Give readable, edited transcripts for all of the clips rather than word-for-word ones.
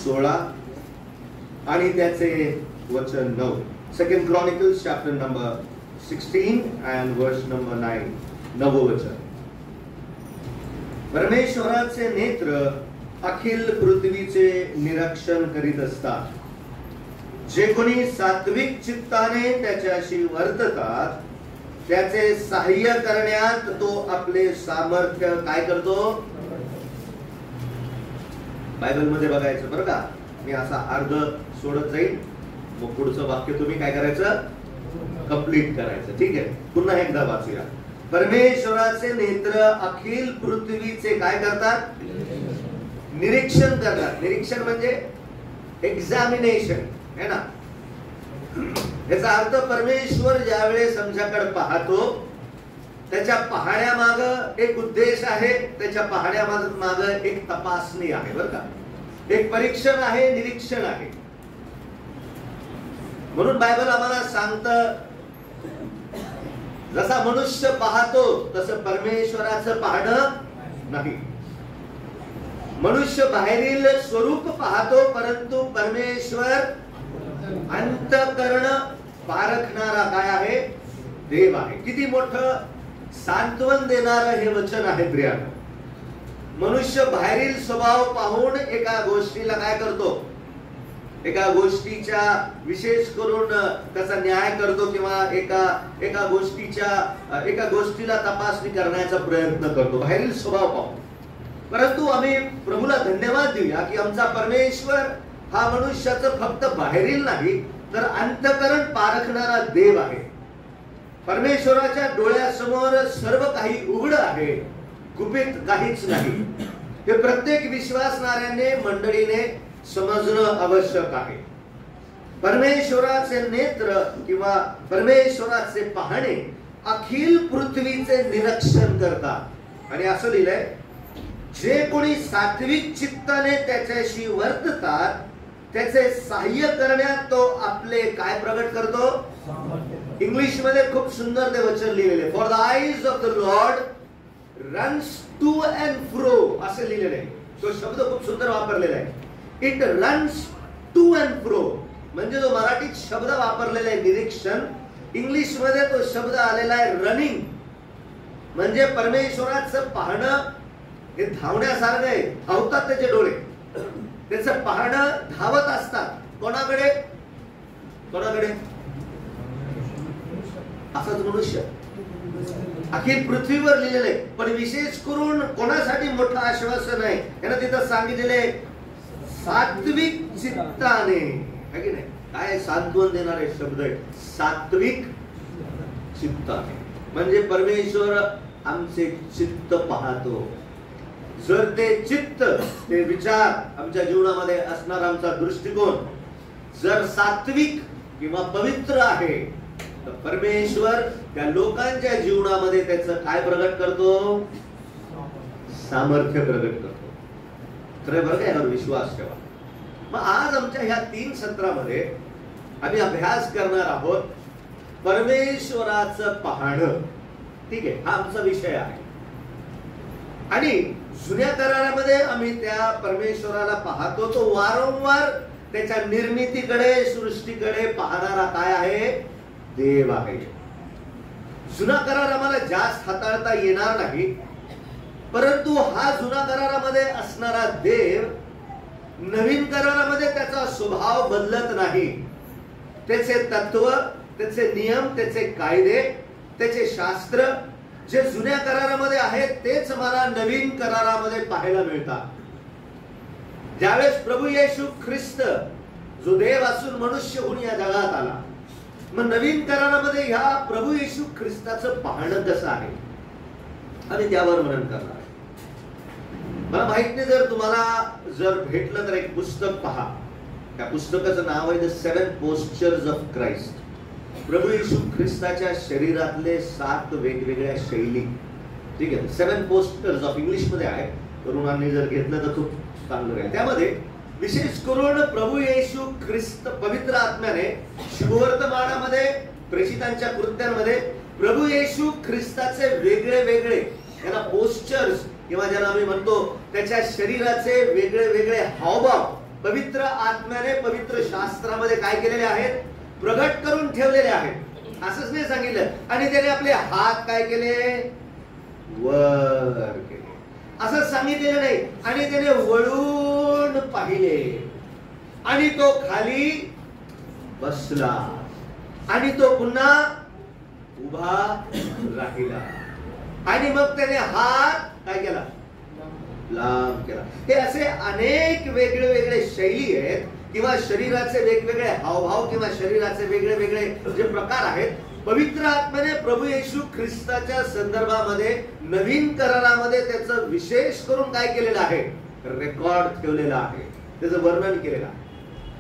16 आणि त्याचे वचन 9. Second chronicles chapter number 16 and verse number 9. 9 वचन. परमेश्वराचे नेत्र अखिल पृथ्वीचे निरीक्षण करीत असतात. जे कोणी सात्विक चित्ताने त्याच्याशी वर्ततात त्याचे सहाय्य करण्यात तो आपले सामर्थ्य काय करतो. बायबल मध्ये बघायचं बरं का. मी असा अर्ध सोडत जाईल, मग पुढचं वाक्य तुम्ही काय करायचं, कंप्लीट करायचं. ठीक आहे, पुन्हा एकदा वाचूया. परमेश्वराचे नेत्र अखिल पृथ्वीचे काय करतात, निरीक्षण करतात. निरीक्षण म्हणजे एक्झामिनेशन है ना. याचा अर्थ परमेश्वर ज्यावेळेस आमच्याकडे पाहतो त्याच्या पाहण्यामाग एक उद्देश आहे, त्याच्या पाहण्यामाग एक तपासणी आहे बरं का. एक परीक्षण आहे, निरीक्षण आहे. म्हणून बायबल आम्हाला सांगतं जसा मनुष्य पाहतो तसं परमेश्वराचं पाहणं नाही. मनुष्य बाहेरील स्वरूप पाहतो परंतु परमेश्वर अंतःकरण पारखणारा काय आहे, देव आहे. किती मोठं सांत्वन देणारं हे वचन आहे प्रियानो. मनुष्य बाहेरील स्वभाव पाहून एका गोष्टीला काय करतो, एका गोष्टीच्या विशेष करून त्याचा न्याय करतो किंवा एका गोष्टीला तपासणी करण्याचा प्रयत्न करतो बाहेरील स्वभाव पाहून. परंतु आम्ही प्रभूला धन्यवाद देऊया की आमचा परमेश्वर हा मनुष्याचं फक्त बाहेरील नाही तर अंतःकरण पारखणारा देव आहे. परमेश्वराच्या डोळ्यासमोर सर्व काही उघड आहे, गुपित काहीच नाही. हे प्रत्येक विश्वासणाऱ्याने मंडळीने समजणं आवश्यक आहे. परमेश्वराचे नेत्र किंवा परमेश्वराचे पाहणे अखिल पृथ्वीचे निरीक्षण करतात. आणि असं लिहिलंय, जे कोणी सात्विक चित्ताने त्याच्याशी वर्ततात त्याचे सहाय्य करण्यात तो आपले काय प्रगट करतो. इंग्लिश मध्ये खूप सुंदर ते वचन लिहिलेले, for the eyes of the lord runs to and fro असे लिहिलेले आहे. तो शब्द खूप सुंदर वापरलेला आहे. It runs to and fro म्हणजे जो मराठीत शब्द वापरलेला आहे निरीक्षण, इंग्लिश मध्ये तो शब्द आलेला आहे रनिंग. म्हणजे परमेश्वराचं पाहणं हे धावण्यासारखं आहे. धावतात त्याचे डोळे, त्याचं पाहणं धावत असतात. कोणाकडे, कोणाकडे, असाच मनुष्य अखिल पृथ्वीवर लिहिलेलं आहे. पण विशेष करून कोणासाठी मोठं आश्वासन आहे यानं तिथं सांगितलेले, सात्विक चित्ताने. है की नाही. काय सांत्वन देणारे शब्द आहे, सात्विक चित्ताने. म्हणजे परमेश्वर आमचे चित्त पाहतो. जर ते चित्त, ते विचार, आमच्या जीवनामध्ये असणारा आमचा दृष्टिकोन जर सात्विक किंवा पवित्र आहे तर परमेश्वर त्या लोकांच्या जीवनामध्ये त्याचं काय प्रगट करतो, सामर्थ्य प्रगट करतो. खरं बरं का, यावर विश्वास ठेवा. मग आज आमच्या ह्या 3 सत्रामध्ये आम्ही अभ्यास करणार आहोत परमेश्वराचं पाहणं. ठीक आहे, हा आमचा विषय आहे. आणि जुन्या करारामध्ये आम्ही त्या परमेश्वराला पाहतो. तो वारंवार त्याच्या निर्मितीकडे, सृष्टीकडे पाहणारा काय आहे, देव आहे. जुना करार आम्हाला जास्त हाताळता येणार नाही, परंतु हा जुना करारामध्ये असणारा देव नवीन करारामध्ये त्याचा स्वभाव बदलत नाही. त्याचे तत्व, त्याचे नियम, त्याचे कायदे, त्याचे शास्त्र जे जुन्या करारामध्ये आहेत तेच मला नवीन करारामध्ये पाहायला मिळतात. ज्यावेळेस प्रभू येशू ख्रिस्त जो देव असून मनुष्य होऊन या जगात आला, मग नवीन करारामध्ये ह्या प्रभू येशू ख्रिस्ताचं पाहणं कसं आहे आणि त्यावर मनन करणार आहे. मला माहित नाही, जर तुम्हाला जर भेटलं तर एक पुस्तक पहा. त्या पुस्तकाचं नाव आहे द 7 पोस्चर्स ऑफ क्राइस्ट. प्रभू येशू ख्रिस्ताच्या शरीरातले 7 वेगवेगळ्या शैली. ठीक आहे, 7 पोस्टर्स ऑफ इंग्लिश मध्ये आहे. तरुणांनी जर घेतलं तर खूप चांगलं राहील. त्यामध्ये विशेष करून प्रभू येशू ख्रिस्त पवित्र आत्म्याने शुभवर्तमानामध्ये, प्रेषितांच्या कृत्यांमध्ये प्रभू येशू ख्रिस्ताचे वेगळे वेगळे पोस्चर्स किंवा ज्याला आम्ही म्हणतो त्याच्या शरीराचे वेगळे वेगळे हावभाव पवित्र आत्म्याने पवित्र शास्त्रामध्ये काय केलेले आहेत, प्रगट करून ठेवलेले आहेत. असंच नाही सांगितलं. आणि त्याने आपले हात काय केले, वर केले, असं सांगितलेलं नाही. आणि त्याने वळून पाहिले आणि तो खाली बसला आणि तो पुन्हा उभा राहिला. आणि मग त्याने हात काय केला, लांब केला. हे असे अनेक वेगळे वेगळे शैली आहेत किंवा शरीराचे वेगवेगळे हावभाव किंवा शरीराचे वेगळे वेगळे जे प्रकार आहेत. पवित्र आत्म्याने प्रभू येशू ख्रिस्ताच्या संदर्भामध्ये नवीन करारामध्ये त्याचं विशेष करून काय केलेलं आहे, रेकॉर्ड ठेवलेला आहे, त्याचं वर्णन केलेलं आहे.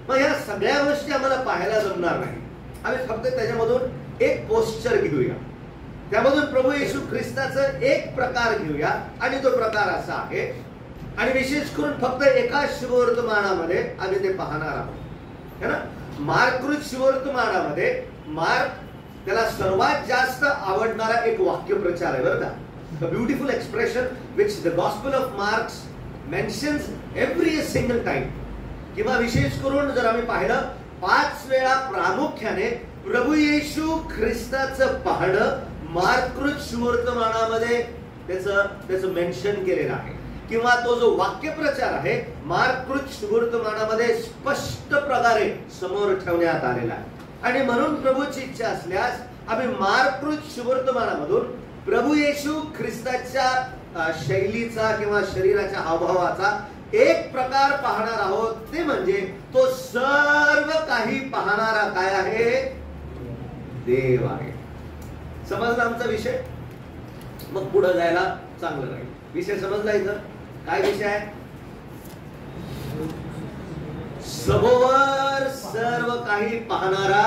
मग या सगळ्या गोष्टी आम्हाला पाहायला जमणार नाही. आम्ही फक्त त्याच्यामधून एक पोस्चर घेऊया, त्यामधून प्रभू येशू ख्रिस्ताचं एक प्रकार घेऊया. आणि तो प्रकार असा आहे, आणि विशेष करून फक्त एका शुभवर्तमानामध्ये आम्ही ते पाहणार आहोत, है ना. मार्कृत शुभवर्तमानामध्ये मार्क त्याला सर्वात जास्त आवडणारा एक वाक्यप्रचार आहे, बरं का. Beautiful expression which the gospel of marks mentions every single time. किंवा विशेष करून जर आम्ही पाहिलं 5 वेळा प्रामुख्याने प्रभू येशू ख्रिस्ताचं पाहणं मार्कृत सुवर्तमानामध्ये त्याचं मेन्शन केलेलं आहे. किंवा तो जो वाक्यप्रचार आहे मार्कृत सुवर्तमानामध्ये स्पष्ट प्रकारे समोर ठेवण्यात आलेला आहे. आणि म्हणून प्रभूची इच्छा असल्यास आम्ही मार्कृत सुवर्तमानामधून प्रभू येशू ख्रिस्ताच्या शैलीचा किंवा शरीराच्या हावभावाचा एक प्रकार पाहणार आहोत. ते म्हणजे तो सर्व काही पाहणारा काय आहे, देव आहे. समजला आमचा विषय. मग पुढे जायला चांगलं राहील. विषय समजला. इथं काय विषय आहे, सभोवर सर्व काही पाहणारा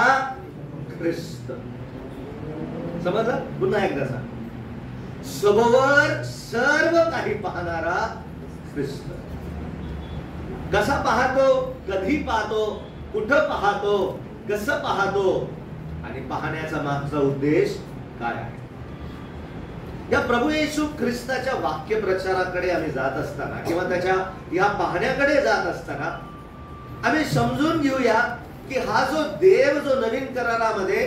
ख्रिस्त. समजला. पुन्हा एकदा सांग, सभोवर सर्व काही पाहणारा ख्रिस्त. कसा पाहतो, कधी पाहतो, कुठं पाहतो, कसं पाहतो आणि पाहण्याचा मागचा उद्देश काय आहे. या प्रभू येशू ख्रिस्ताच्या वाक्य प्रचाराकडे आम्ही जात असताना किंवा त्याच्या या पाहण्याकडे जात असताना आम्ही समजून घेऊया की हा जो देव जो नवीन करारामध्ये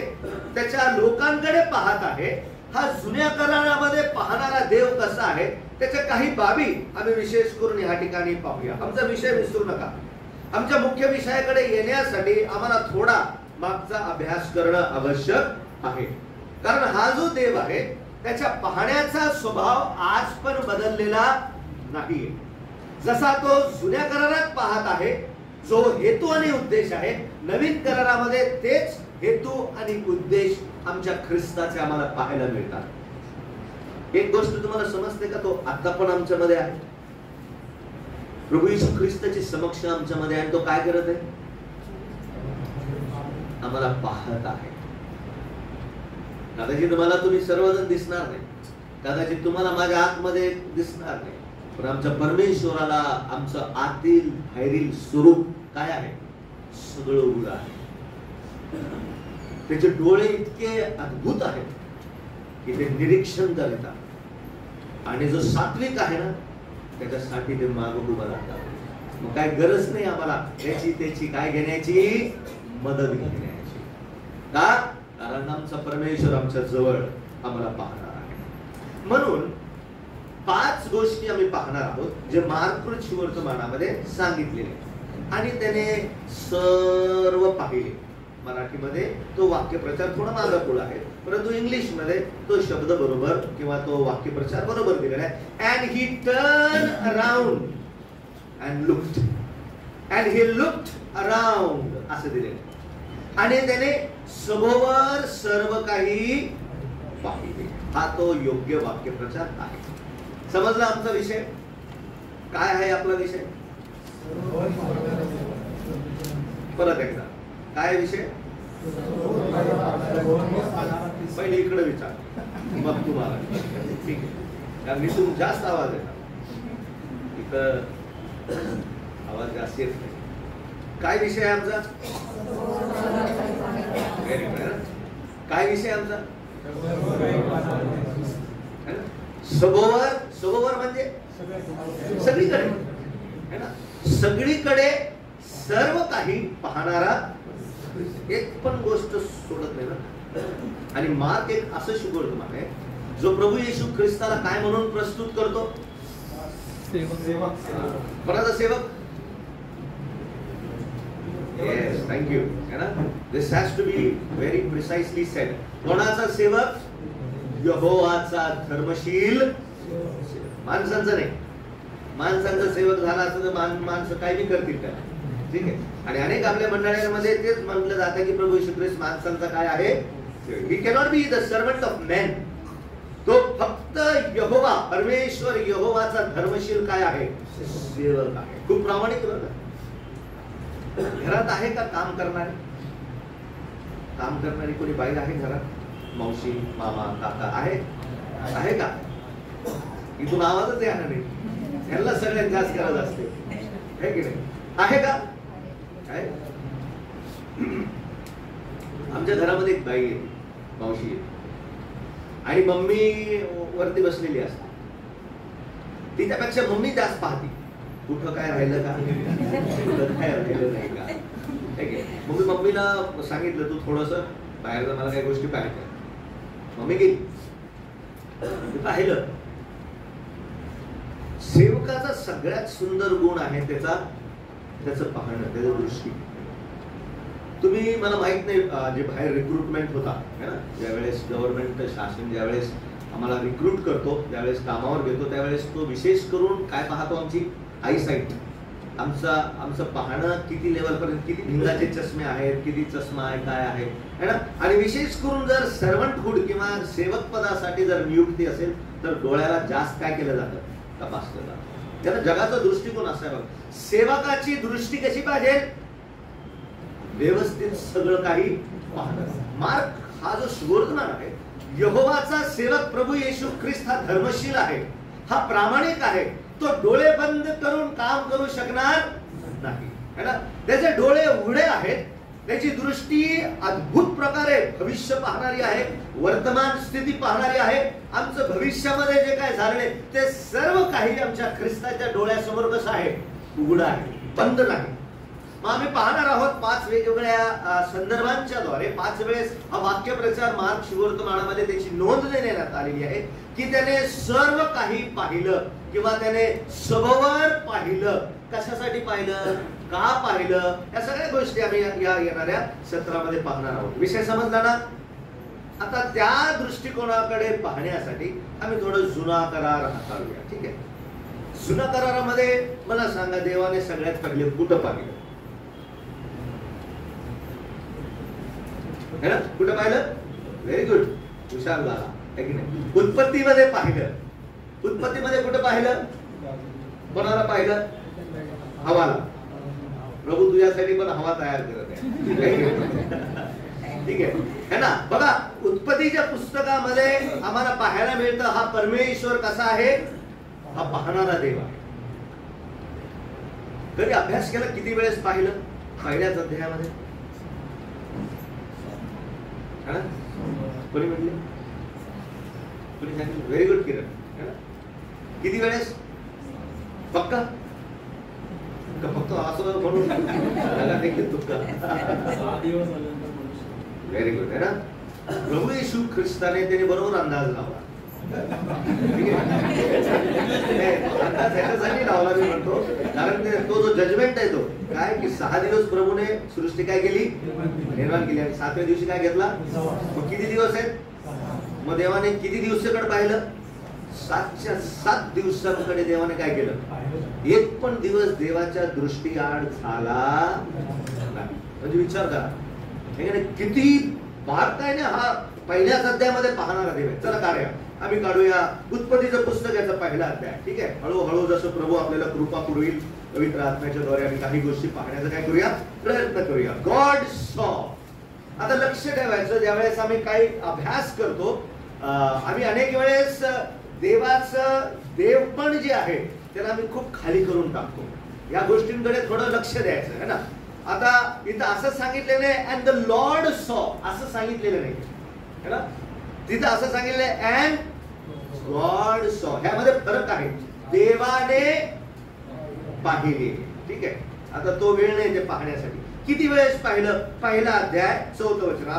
त्याच्या लोकांकडे पाहत आहे, हा जुन्या करारामध्ये पाहणारा देव कसा आहे, त्याच्या काही बाबी आम्ही विशेष करून या ठिकाणी पाहूया. आमचा विषय विसरू नका. आमच्या मुख्य विषयाकडे येण्यासाठी आम्हाला थोडा मागचा अभ्यास करणं आवश्यक आहे. कारण हा जो देव आहे त्याच्या पाहण्याचा स्वभाव आज पण बदललेला नाहीये. जसा तो जुन्या करारात पाहत आहे, जो हेतू आणि उद्देश आहे, नवीन करारामध्ये तेच हेतू आणि उद्देश आमच्या ख्रिस्ताचे आम्हाला पाहायला मिळतात. एक गोष्ट तुम्हाला समजते का, तो आता पण आमच्यामध्ये आहे. प्रभू येशू ख्रिस्ताची समक्ष आमच्यामध्ये आहे. तो काय करत आहे, आम्हाला पाहत आहे. कदाचित मला तुम्ही सर्वजण दिसणार नाही, कदाचित तुम्हाला माझ्या आतमध्ये दिसणार नाही, पण आमच्या परमेश्वराला आमचं आतील बाहेरील स्वरूप काय आहे, सगळं उघड आहे. त्याचे डोळे इतके अद्भुत आहेत की ते निरीक्षण करतात. आणि जो सात्विक आहे ना, त्याच्यासाठी ते मागं उभं राहतात. मग काय गरज नाही आम्हाला त्याची त्याची काय घेण्याची, मदत घेण्याची. का, कारण आमचा परमेश्वर आमच्या जवळ आम्हाला पाहणार आहे. म्हणून 5 गोष्टी आम्ही पाहणार आहोत जे मार्कृत सुवर्तमानामध्ये सांगितलेले. आणि त्याने सर्व पाहिले. मराठीमध्ये तो वाक्यप्रचार थोडा मागं पुढे आहे, परंतु इंग्लिश मध्ये तो शब्द बरोबर किंवा तो वाक्यप्रचार बरोबर दिलेला आहे. And he turn around and looked, and he looked around असं दिलेलं आहे. आणि त्याने सभोवर सर्व काही पाहिले. हा तो योग्य वाक्यप्रचार आहे. समजला आमचा विषय काय आहे. आपला विषय परत एकदा काय विषय, पहिले इकडे विचार मग तुम्हाला. ठीक आहे, कारण मी तुम्ही जास्त आवाज येतात, इथं आवाज जास्त येत नाही. काय विषय आहे आमचा, काय विषय आमचा, सभोवर. सभोवर म्हणजे सगळीकडे है ना, सगळीकडे सर्व काही पाहणारा, एक पण गोष्ट सोडत नाही ना. आणि मार्क एक असं शिकवतो मला, जो प्रभू येशू ख्रिस्ताला काय म्हणून प्रस्तुत करतो? कोणाचा सेवक? Yes, thank you. है ना? This has to be very precisely said. कोणाचा सेवक? यहोवाचा धर्मशील. माणसांचा नाही. माणसांचा सेवक झाला असं तर माणसं काही बी करतील का? ठीक आहे. आणि अनेक आपल्या मंडळांमध्ये तेच म्हटलं जातं की प्रभू येशू ख्रिस्त माणसांचा काय आहे? He cannot be the servant of men. तो फक्त यहोवा, परमेश्वर यहोवाचा धर्मशील काय आहे? सेवक आहे. खूप प्रामाणिक बघा. घरात आहे का काम करणारे? काम करणारी कोणी बाई आहे घरात? मावशी, मामा, काका आहे का? इथून आवाजच येणार नाही. ह्याला सगळ्यात जास्त गरज असते, है की नाही? आहे का? आहे. आमच्या घरामध्ये एक बाई आहे, मावशी आहे, आणि मम्मी वरती बसलेली असते. ती त्यापेक्षा मम्मी जास्त पाहते, कुठं काय राहिलं का, कुठं काय राहिलं नाही का. मग मी मम्मीला सांगितलं, तू थोडस बाहेर मला काही गोष्टी पाहायच्या. मम्मी गेली, पाहिलं. सेवकाचा सगळ्यात सुंदर गुण आहे त्याचं पाहणं, त्याचं दृष्टी. तुम्ही, मला माहित नाही, जे बाहेर रिक्रुटमेंट होता है ना, ज्यावेळेस गव्हर्नमेंट शासन ज्यावेळेस आम्हाला रिक्रूट करतो, ज्यावेळेस कामावर घेतो, त्यावेळेस तो विशेष करून काय पाहतो? आमची आईसाईट, आमचं पाहणं किती लेवलपर्यंत, किती भिंगाचे चष्मे आहेत, किती चष्मा आहे, काय आहे, है ना. आणि विशेष करून जर सर्वंटहुड किंवा सेवक पदासाठी जर नियुक्ती असेल तर डोळ्याला जास्त काय केलं जातं? तपासलं जातं. त्याला जगाचा दृष्टिकोन असा आहे बघ. सेवकाची दृष्टी कशी पाहिजे? व्यवस्थित सगळं काही पाहणं. मार्क हा जो सुवर्तमान आहे, यहोवाचा सेवक प्रभू येशू ख्रिस्त हा धर्मशील आहे, हा प्रामाणिक आहे. तो डोळे बंद करून काम करू शकणार नाही, है ना. त्याचे डोळे उघडे आहेत, त्याची दृष्टी अद्भुत प्रकारे भविष्य पाहणारी आहे, वर्तमान स्थिती पाहणारी आहे. आमचं भविष्यामध्ये जे काय झाले ते सर्व काही आमच्या ख्रिस्ताच्या डोळ्यासमोर कसं आहे? उघडं आहे, बंद नाही. मग आम्ही पाहणार आहोत 5 वेगवेगळ्या संदर्भांच्या द्वारे 5 वेळेस हा वाक्यप्रचार मार्क सुवर्तमानामध्ये त्याची नोंद देण्यात आलेली आहे की त्याने सर्व काही पाहिलं किंवा त्याने सभोवर पाहिलं. कशासाठी पाहिलं? का पाहिलं? या सगळ्या गोष्टी आम्ही या येणाऱ्या सत्रामध्ये पाहणार आहोत. विषय समजला ना? आता त्या दृष्टिकोनाकडे पाहण्यासाठी आम्ही थोडं जुना करार हाताळूया. ठीक आहे. जुना करारामध्ये मला सांगा, देवाने सगळ्यात पहिले कुठं पाहिलं? है ना? कुठं पाहिलं? व्हेरी गुड, हुशार झाला आहे की नाही. उत्पत्तीमध्ये पाहिलं. उत्पत्तीमध्ये कुठं पाहिलं? कोणाला पाहिलं? हवाला. प्रभू तुझ्यासाठी पण हवा तयार करत आहे. ठीक आहे, है ना. बघा, उत्पत्तीच्या पुस्तकामध्ये आम्हाला पाहायला मिळतं हा परमेश्वर कसा आहे? हा पाहणारा देव आहे. कधी अभ्यास केला? किती वेळेस पाहिलं? पहिल्याच अध्यायामध्ये. कोणी म्हटले? कोणी सांगितलं? व्हेरी गुड किरण. किती वेळेस? पक्का फक्त असं म्हणून व्हेरी गुड आहे ना. प्रभू येशू ख्रिस्ताने त्याने बरोबर अंदाज लावला. अंदाज याच्यासाठी लावला मी म्हणतो, कारण तो जो जजमेंट आहे तो काय की 6 दिवस प्रभूने सृष्टी काय केली? निर्माण केली. आणि 7व्या दिवशी काय घेतला? मग किती दिवस आहेत? मग देवाने किती दिवसाकडे पाहिलं? 7च्या 7 दिवसांकडे देवाने काय केलं? एक पण दिवस देवाच्या दृष्टीआड झाला नाही. म्हणजे विचार करा, किती बारकाईने हा पहिल्याच अध्यायामध्ये पाहणारा देव आहे. चला काढूया, आम्ही काढूया उत्पत्तीचं पुस्तक, याचा पहिला अध्याय. ठीक आहे. हळूहळू जसं प्रभू आपल्याला कृपा पुरविल पवित्र आत्म्याच्या द्वारे आम्ही काही गोष्टी पाहण्याचा काय करूया? प्रयत्न करूया. गॉड सॉ. आता लक्ष ठेवायचं, ज्यावेळेस आम्ही काही अभ्यास करतो, आम्ही अनेक वेळेस देवाचं देवपण जे आहे त्याला आम्ही खूप खाली करून टाकतो. या गोष्टींकडे थोडं लक्ष द्यायचं आहे ना. आता इथं असं सांगितलेलं आहे अँड द लॉर्ड सॉ, असं सांगितलेलं नाही है ना. तिथं असं सांगितलंय अँड गॉड सॉ. ह्यामध्ये फरक आहे. देवाने पाहिले. ठीक आहे. आता तो वेळ नाही ते पाहण्यासाठी. किती वेळेस पाहिलं? पहिला अध्याय 4 वचन.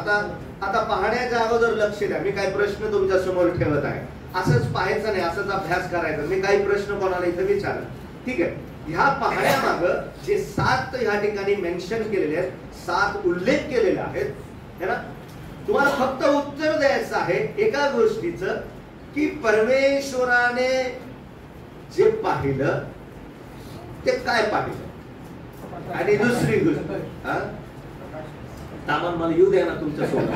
आता पाहण्याच्या अगोदर लक्ष द्या, मी काही प्रश्न तुमच्या समोर ठेवत आहे. असंच पाहायचं नाही, असंच अभ्यास करायचा. मी काही प्रश्न कोणाला इथं विचारलं, ठीक आहे. ह्या पाहण्यामाग जे 7 ह्या ठिकाणी मेन्शन केलेले आहेत, 7 उल्लेख केलेले आहेत, है ना. तुम्हाला फक्त उत्तर द्यायचं आहे एका गोष्टीचं, की परमेश्वराने जे पाहिलं ते काय पाहिलं. आणि दुसरी गोष्ट, तामान मला येऊ द्या ना तुमच्या सोबत.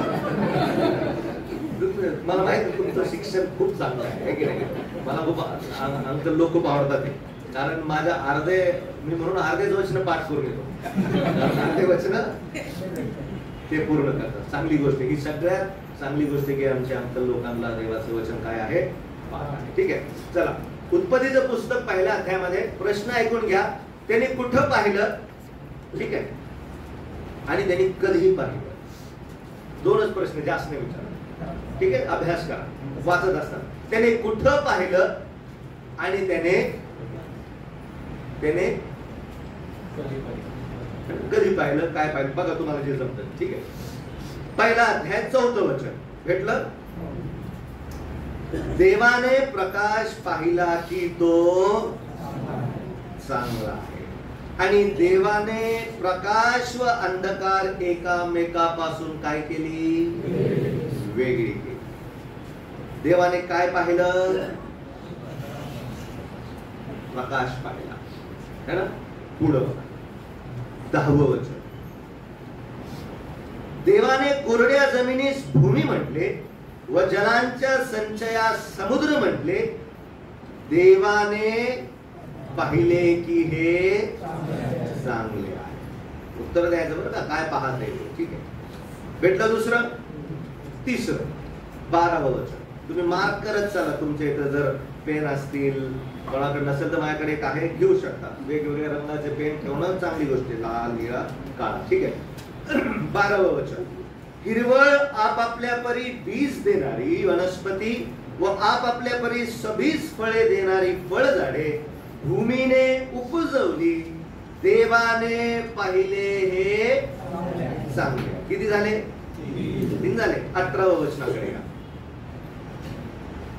मला माहिती तुमचं शिक्षण खूप चांगलं आहे की नाही. मला खूप आमचं लोक खूप आवडतात ते, कारण माझ्या मी म्हणून अर्धेच वचन पाठ करून येतो. अर्धे वचन ते पूर्ण करतात. चांगली गोष्ट ही सगळ्यात चांगली गोष्ट की आमच्या लोकांना देवाचं वचन काय आहे, ठीक आहे. चला, उत्पत्तीचं पुस्तक पहिल्या अध्यायामध्ये प्रश्न ऐकून घ्या. त्यांनी कुठं पाहिलं, ठीक आहे, आणि त्यांनी कधीही पाहिलं. 2च प्रश्न, जास्त नाही विचारा, ठीक आहे. अभ्यास करा वाचत असताना. त्याने कुठं पाहिलं आणि त्याने कधी पाहिलं, काय पाहिलं, बघा तुम्हाला जे जमतं, ठीक आहे. पहिला अध्याय 4 वचन भेटलं. देवाने प्रकाश पाहिला की तो चांगला आहे, आणि देवाने प्रकाश व अंधकार एकामेकापासून काय केली, वेगळी केली. देवाने काय पाहिलं, प्रकाश पाहिला, है ना. पुढं 10वं वचन. देवाने कोरड्या जमिनीस भूमी म्हटले व जलांच्या संचयास समुद्र म्हटले. देवाने पाहिले की हे चांगले आहे. उत्तर द्यायचं बरं का, काय पाहत आहे, ठीक आहे. भेटलं. दुसरं, तिसरं 12वं वचन. तुम्ही मार्क करत चला. तुमच्या इथं जर पेन असतील, कोणाकडे नसेल तर माझ्याकडे एक आहे, घेऊ शकता. वेगवेगळ्या रंगाचे पेन ठेवणं चांगली गोष्ट आहे, लाल, निळा, काळा, ठीक आहे. 12वं वचन. हिरवळ आपापल्या परी बीज देणारी वनस्पती व आपापल्या परी सबीज फळे देणारी फळझाडे भूमीने उपजवली. देवाने पाहिले हे चांगले. किती झाले? 3 झाले. 18वं वचनाकडे या.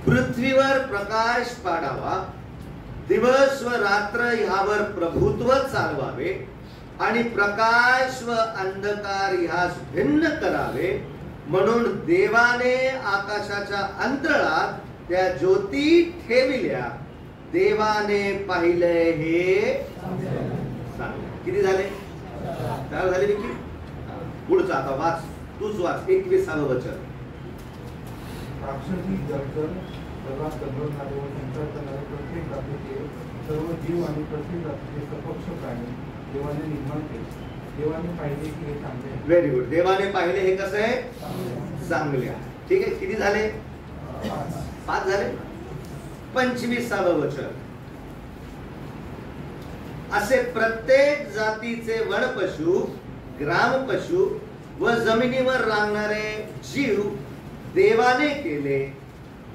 पृथ्वीवर प्रकाश पाडावा, दिवस व रात्र ह्यावर प्रभुत्व चालवावे, आणि प्रकाश व अंधकार ह्यास भिन्न करावे, म्हणून देवाने आकाशाच्या अंतराळात त्या ज्योती ठेविल्या. देवाने पाहिले हे चांगले. किती झाले? 4 झाले की. पुढचा आता वाच, तूच वाच. 21वं वचन. राक्षसी जलचर जगात दगडणारे व संचार करणारे प्रत्येक जातीचे सर्व जीव आणि प्रत्येक जातीचे सपक्ष प्राणी देवाने निर्माण केले. देवाने पाहिले की हे चांगले आहे. Very good. देवाने पाहिले हे कसं आहे, चांगले आहे. ठीक आहे. किती झाले? 5 झाले. 25वं वचन. असे प्रत्येक जातीचे वनपशु, ग्रामपशु व जमिनीवर रांगणारे जीव देवाने केले.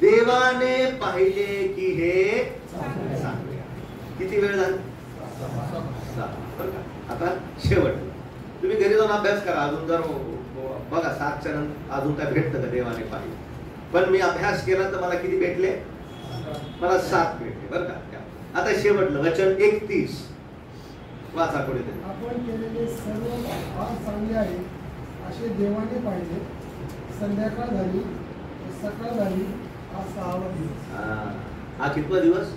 देवाने पाहिले की हे चांगले आहे. किती वेळ झाला? 7. आता शेवट. तुम्ही घरी जाऊन अभ्यास करा. अजून जर बघा 7च्या नंतर अजून काय भेटतं का देवाने पाहिले. पण मी अभ्यास केला तर मला किती भेटले? मला 7 भेटले बरं का. आता शेवटलं वचन 31. वाचा पुढे. आपण केलेले सर्व फार चांगले आहे असे देवाने पाहिले. संध्याकाळ झाली, सकाळ झाली, हा 6वा दिवस. हा कितवा दिवस?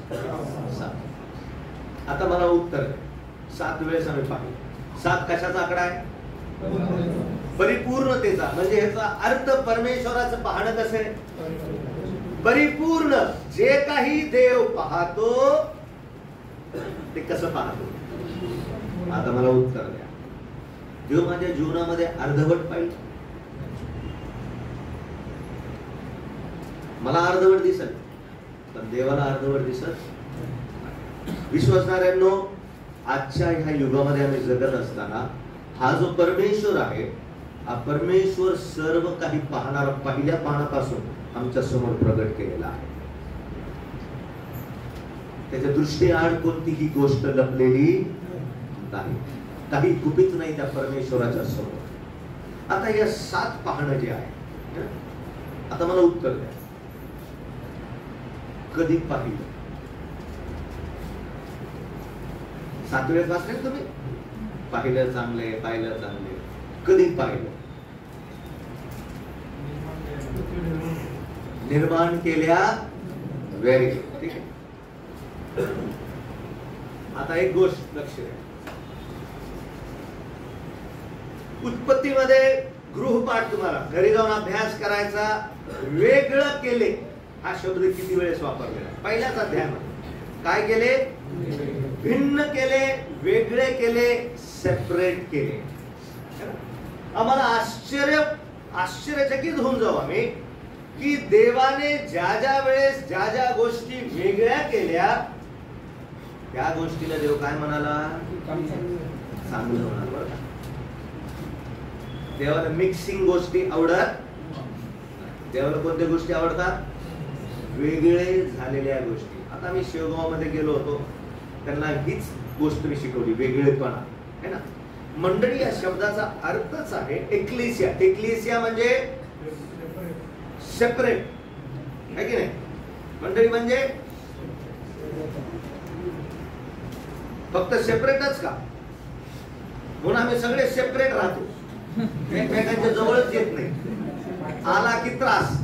7. आता मला उत्तर 7 वेळेस आम्ही पाहिलं. 7 कशाचा आकडा आहे? परिपूर्णतेचा. म्हणजे ह्याचा अर्थ परमेश्वराचं पाहणं कसं आहे? परिपूर्ण. जे काही देव पाहतो ते कसं पाहतो? आता मला उत्तर द्या. देव माझ्या जीवनामध्ये अर्धवट पाहिजे? मला अर्धवट दिसत, पण देवाला अर्धवट दिसत. विश्वासणाऱ्यांनो, आजच्या ह्या युगामध्ये आम्ही जगत असताना हा जो परमेश्वर आहे, हा परमेश्वर सर्व काही पाहणारा पहिल्या पाहण्यापासून आमच्या समोर प्रगट केलेला आहे. त्याच्या दृष्टीआड कोणतीही गोष्ट लपलेली नाही. काही गुपित नाही त्या परमेश्वराच्या समोर. आता या 7 पाहणं जे आहे, आता मला उत्तर द्या, कधी पाहिलं? 7 वेळेस वाचले तुम्ही? पाहिलं चांगले, पाहिलं चांगले. कधी पाहिलं? निर्माण केल्या. Very good. ठीक आहे. आता एक गोष्ट लक्ष द्या. उत्पत्तीमध्ये गृहपाठ तुम्हाला घरी जाऊन अभ्यास करायचा. वेगळं केले हा शब्द किती वेळेस वापरलेला? पहिल्याच अध्यायामध्ये काय केले? भिन्न केले, वेगळे केले, सेपरेट केले. आम्हाला आश्चर्यचकित होऊन जाऊ आम्ही की देवाने ज्या ज्या वेळेस ज्या ज्या गोष्टी वेगळ्या केल्या त्या गोष्टीला देव काय म्हणाला? चांगलं म्हणाला. देवाला मिक्सिंग गोष्टी आवडत. देवाला कोणत्या गोष्टी आवडतात? वेगळे झालेल्या गोष्टी. आता मी शेवगाव मध्ये गेलो होतो, त्यांना हीच गोष्ट मी शिकवली, वेगळेपणा है ना. मंडळी या शब्दाचा अर्थच आहे एक्लेसिया. एक्लेसिया म्हणजे सेपरेट है की नाही? मंडळी म्हणजे फक्त सेपरेटच का? म्हणून आम्ही सगळे सेपरेट राहतो, एकमेकांच्या जवळच येत नाही. आला की त्रास.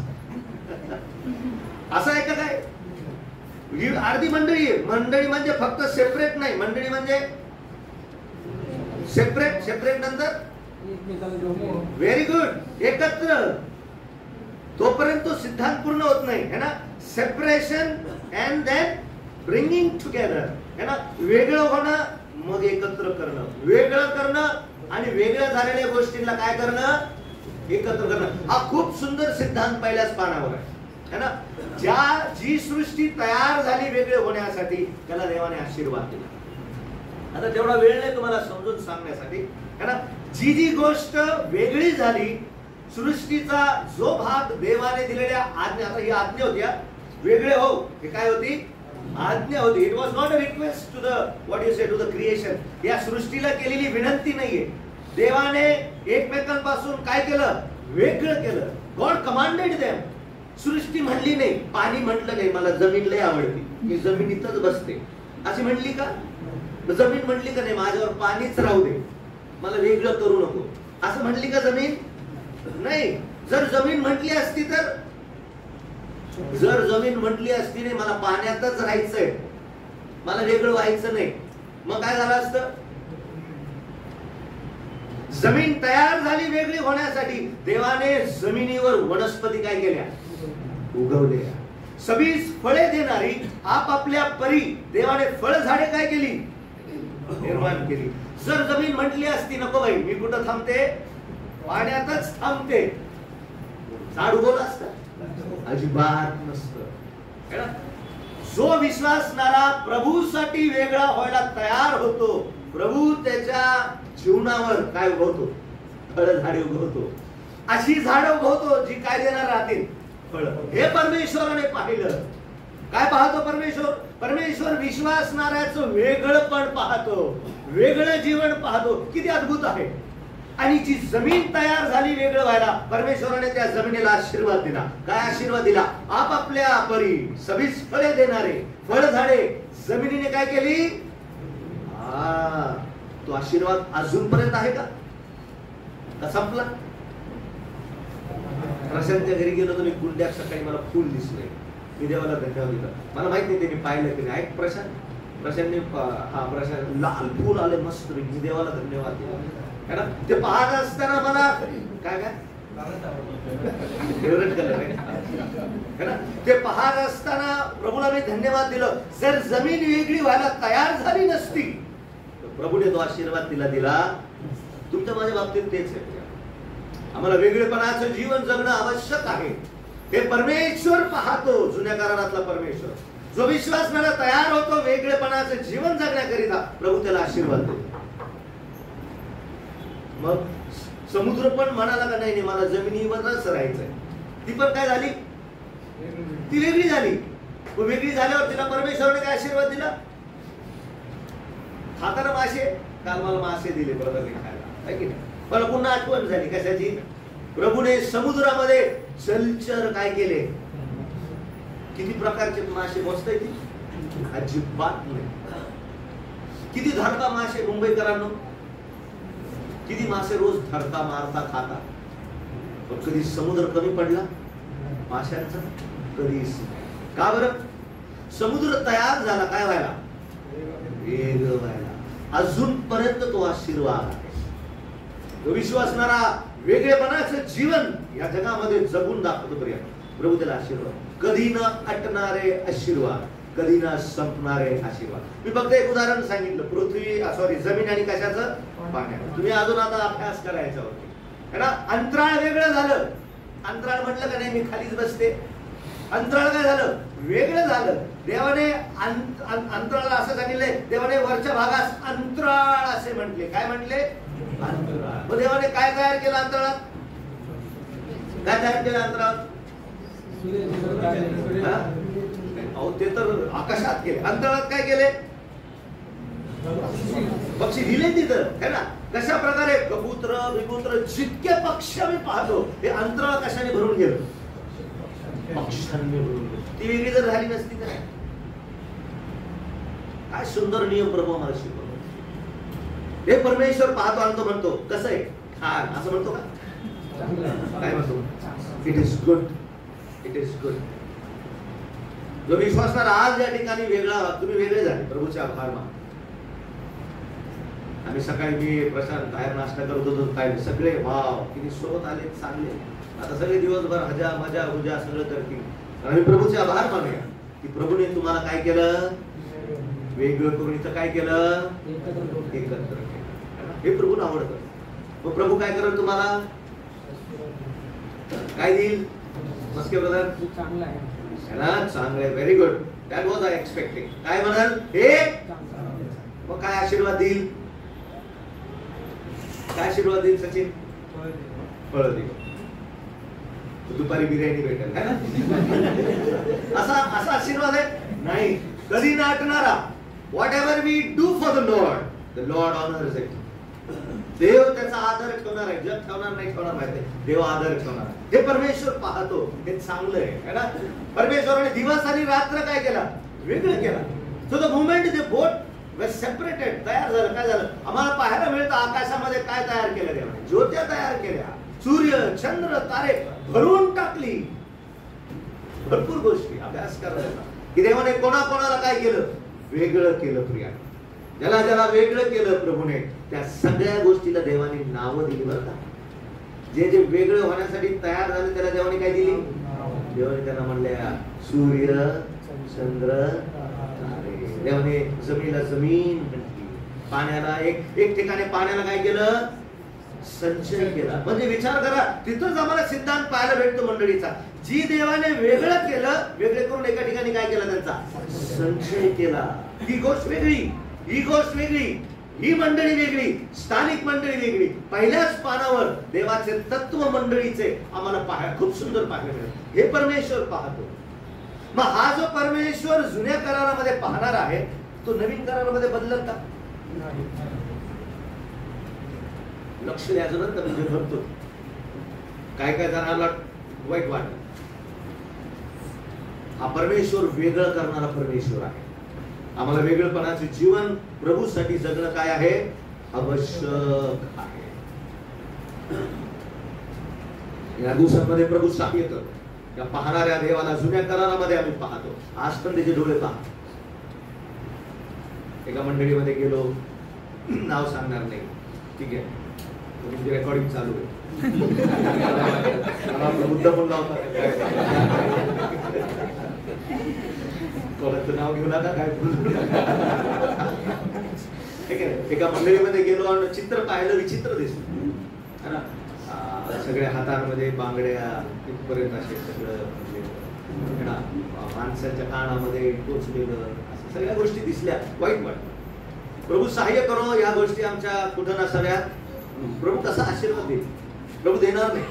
असं आहे का काय? ही अर्धी मंडळी आहे. मंडळी म्हणजे फक्त सेपरेट नाही, मंडळी म्हणजे सेपरेट. सेपरेट नंतर व्हेरी गुड, एकत्र. तोपर्यंत तो सिद्धांत पूर्ण होत नाही है ना. Separation and then bringing together है ना. वेगळं होणं मग एकत्र करणं, वेगळं करणं आणि वेगळ्या झालेल्या गोष्टींना काय करणं? एकत्र करणं. हा खूप सुंदर सिद्धांत पहिल्याच पानावर आहे है ना. जी सृष्टी तयार झाली वेगळे होण्यासाठी त्याला देवाने आशीर्वाद दिला. आता तेवढा वेळ नाही तुम्हाला समजून सांगण्यासाठी है ना. जी जी गोष्ट वेगळी झाली, सृष्टीचा जो भाग देवाने दिलेल्या आज्ञा, आता ही आज्ञा होत्या वेगळे हो, हे काय होती? आज्ञा होती. It was not a request to the what you say to the creation. या सृष्टीला केलेली विनंती नाहीये. देवाने एकमेकांपासून काय केलं? वेगळं केलं. God commanded them. सृष्टी म्हणली नाही, पाणी म्हटलं नाही मला जमीन लय आवडती, मी जमिनीतच बसते अशी म्हणली का? जमीन म्हणली का नाही माझ्यावर पाणीच राहू दे, मला वेगळं करू नको, असं म्हणली का जमीन? नाही. जर जमीन म्हटली असती तर, जर जमीन म्हटली असती नाही मला पाण्यातच राहायचंय, मला वेगळं व्हायचं नाही, मग काय झालं असतं? जमीन तयार झाली वेगळी होण्यासाठी. देवाने जमिनीवर वनस्पती काय केल्या? उगवल्या. सगळीच फळे देणारी आपापल्या परी देवाने फळ झाडे काय केली? निर्माण केली. जर जमीन म्हटली असती नको बाई मी कुठं थांबते? पाण्यातच थांबते, झाड उगवलं असतं? अजिबात नसतं. जो विश्वासणारा प्रभूसाठी वेगळा व्हायला तयार होतो, प्रभू त्याच्या जीवनावर काय उगवतो? फळ झाडे उगवतो. अशी झाडं उगवतो जी काय देणार राहतील? फळ. हे परमेश्वराने पाहिलं. काय पाहतो परमेश्वर? परमेश्वर विश्वासणाऱ्याचं वेगळं पण पाहतो, वेगळं जीवन पाहतो. किती अद्भुत आहे. आणि जी जमीन तयार झाली वेगळं व्हायला, परमेश्वराने त्या जमिनीला आशीर्वाद दिला. काय आशीर्वाद दिला? आपापल्या परी सगळीच फळे देणारे फळ झाडे जमिनीने काय केली? तो आशीर्वाद अजूनपर्यंत आहे का? संपला? प्रशांतच्या घरी गेलो तर मी कुंड्यात सकाळी मला फुल दिसले, मी देवाला धन्यवाद दिला. मला माहित नाही त्यांनी पाहिलं की नाही. प्रशांतने प्रशांत लाल फुल आले मस्त, मी देवाला धन्यवाद दिला. ते पाहत असताना मला काय काय फेवरेट कलर आहे ना. ते पाहत असताना प्रभूला मी धन्यवाद दिलं. जर जमीन वेगळी व्हायला तयार झाली नसती तर प्रभूने तो आशीर्वाद दिला. तुमच्या माझ्या बाबतीत तेच आहे. आम्हाला वेगळेपणाचं जीवन जगणं आवश्यक आहे. हे परमेश्वर पाहतो. जुन्या करारातला परमेश्वर जो विश्वासणारा तयार होतो वेगळेपणाचं जीवन जगण्याकरिता, प्रभू त्याला आशीर्वाद देतो. मग समुद्र पण म्हणाला का नाही मला जमिनीवरच राहायचंय. ती पण काय झाली? ती वेगळी झाली. वेगळी झाल्यावर तिला परमेश्वराने काय आशीर्वाद दिला? खाताना मासे काल मला मासे दिले ब्रदरने खायला, आहे की नाही? मला पुन्हा आठवण झाली कशाची? प्रभूने समुद्रामध्ये जलचर काय केले? किती प्रकारचे मासे मोजता येतील? अजिबात नाही. किती धरता मासे मुंबईकरांनो? किती मासे रोज धरता, मारता, खाता? पण कधी समुद्र कमी पडला माशांचा? कधीच. का बरं? समुद्र तयार झाला काय व्हायला? वेगळं व्हायला. अजूनपर्यंत तो आशीर्वाद आहे. तो विश्वासणारा वेगळेपणाचं जीवन या जगामध्ये जगून दाखवतो. प्रभू त्याला आशीर्वाद, कधी न अटणारे आशीर्वाद, कधी न संपणारे आशीर्वाद. मी फक्त एक उदाहरण सांगितलं, पृथ्वी सॉरी जमीन आणि कशाचं? पाण्याचं. तुम्ही अजून आता अभ्यास करायचा होता है ना. अंतराळ वेगळं झालं. अंतराळ म्हटलं का नाही मी खालीच बसते. अंतराळ काय झालं? वेगळं झालं. देवाने अंतराळाला असं सांगितलंय, देवाने वरच्या भागास अंतराळ असे म्हटले. काय म्हटले? अंतराळ. मग देवाने काय तयार केलं अंतराळात? काय तयार केलं अंतराळात? अहो ते तर आकाशात केले. अंतराळात काय केले? पक्षी दिले तिथं है ना. कशा प्रकारे? कबूतर विबूतर जितके पक्षी आम्ही पाहतो हे अंतराळ कशाने भरून गेलं? पक्ष्यांनी भरून गेलं. ती वेगळी जर झाली नसती तर काय सुंदर नियम प्रभू आम्हाला शिकवतो. हे परमेश्वर पाहतो आणि तो म्हणतो कसं आहे? छान असं म्हणतो का? काय म्हणतो? It is good, it is good. जो विश्वासणारा आज या ठिकाणी वेगळा, तुम्ही वेगळे झाले. प्रभूचे आभार मान. आम्ही सकाळी मी प्रशांत बाहेर नाश्ता करत होतो काय सगळे वाव किती सोबत आले चांगले. आता सगळे दिवसभर हजा मजा हुजा सगळं करतील. आम्ही प्रभूचे आभार मानूया की प्रभूने तुम्हाला काय केलं? वेगळं करून इथं काय केलं? एकत्र केलं. हे प्रभूला आवडतं. मग प्रभू काय करेल तुम्हाला? काय देईल? मस्के ब्रदर चांगलं आहे ना. चांगलं आहे. Very good. That was I expecting. काय म्हणाल? हे मग काय आशीर्वाद देईल? काय आशीर्वाद देईल सचिन? फळ देईल. दुपारी बिर्याणी भेटेल है ना. असा आशीर्वाद आहे नाही. कधी नाटणारा. Whatever we do for the lord honours it. देव त्याचा आदर ठेवणार आहे. जग ठेवणार नाही ठेवणार माहिती. देव आदर ठेवणार. हे परमेश्वर पाहतो. हे चांगलं आहे ना. परमेश्वराने दिवस आणि रात्र काय केला? वेगळं केला. सो द मोमेंट द बोट वर सेपरेटेड तयार झालं. काय झालं? आम्हाला पाहायला मिळतं आकाशामध्ये काय तयार केलं देवाने? ज्योत्या तयार केल्या. सूर्य चंद्र तारे भरून टाकली. भरपूर गोष्टी अभ्यास करायचा की देवाने कोणाकोणाला काय केलं? वेगळं केलं. प्रिया ज्याला ज्याला वेगळं केलं प्रभूने त्या सगळ्या गोष्टीला देवाने नावं दिली बरं का. जे जे वेगळं होण्यासाठी तयार झाले त्याला देवाने काय दिली? देवाने त्यांना म्हणल्या सूर्य चंद्र तारे. देवाने जमिनीला जमीन म्हटली. पाण्याला एक ठिकाणी पाण्याला काय केलं? संचय केला. म्हणजे विचार करा तिथंच आम्हाला सिद्धांत पाहायला भेटतो मंडळीचा. जी देवाने वेगळं केलं, वेगळे करून एका ठिकाणी काय केलं? त्यांचा संचय केला. ही गोष्ट वेगळी, ही गोष्ट वेगळी, ही मंडळी वेगळी, स्थानिक मंडळी वेगळी. पहिल्याच पानावर देवाचे तत्व मंडळीचे आम्हाला पाहायला खूप सुंदर पाहायला मिळेल. हे परमेश्वर पाहतो. मग हा जो परमेश्वर जुन्या करारामध्ये पाहणार आहे तो नवीन करारामध्ये बदलत का? लक्ष द्यायचं नंतर म्हणजे भरतो. काय काय जणांना वाईट वाटत. हा परमेश्वर वेगळं करणारा परमेश्वर आहे. आम्हाला वेगळेपणाचे जीवन प्रभूसाठी जगणं काय आहे? आवश्यक आहे. या दिवसांमध्ये प्रभू साप येतं. या पाहणाऱ्या देवाला जुन्या करारामध्ये आम्ही पाहतो. आज पण त्याचे डोळे पहा. एका मंडळीमध्ये गेलो, नाव सांगणार नाही, ठीक आहे, तुमची रेकॉर्डिंग चालू आहे. मुद्दा पण लावता कोणाचं नाव घेऊ नका काय. ठीक आहे. एका मंडळीमध्ये गेलो आणि चित्र पाहिलं, विचित्र दिसलं है ना. सगळ्या हातांमध्ये बांगड्या इथपर्यंत असे सगळं म्हणजे ना, माणसाच्या कानामध्ये टोचलेलं असं सगळ्या गोष्टी दिसल्या. वाईट वाटलं. प्रभू सहाय्य करो या गोष्टी आमच्या कुठं नसाव्यात. प्रभू कसा आशीर्वाद देईल? प्रभू देणार नाही.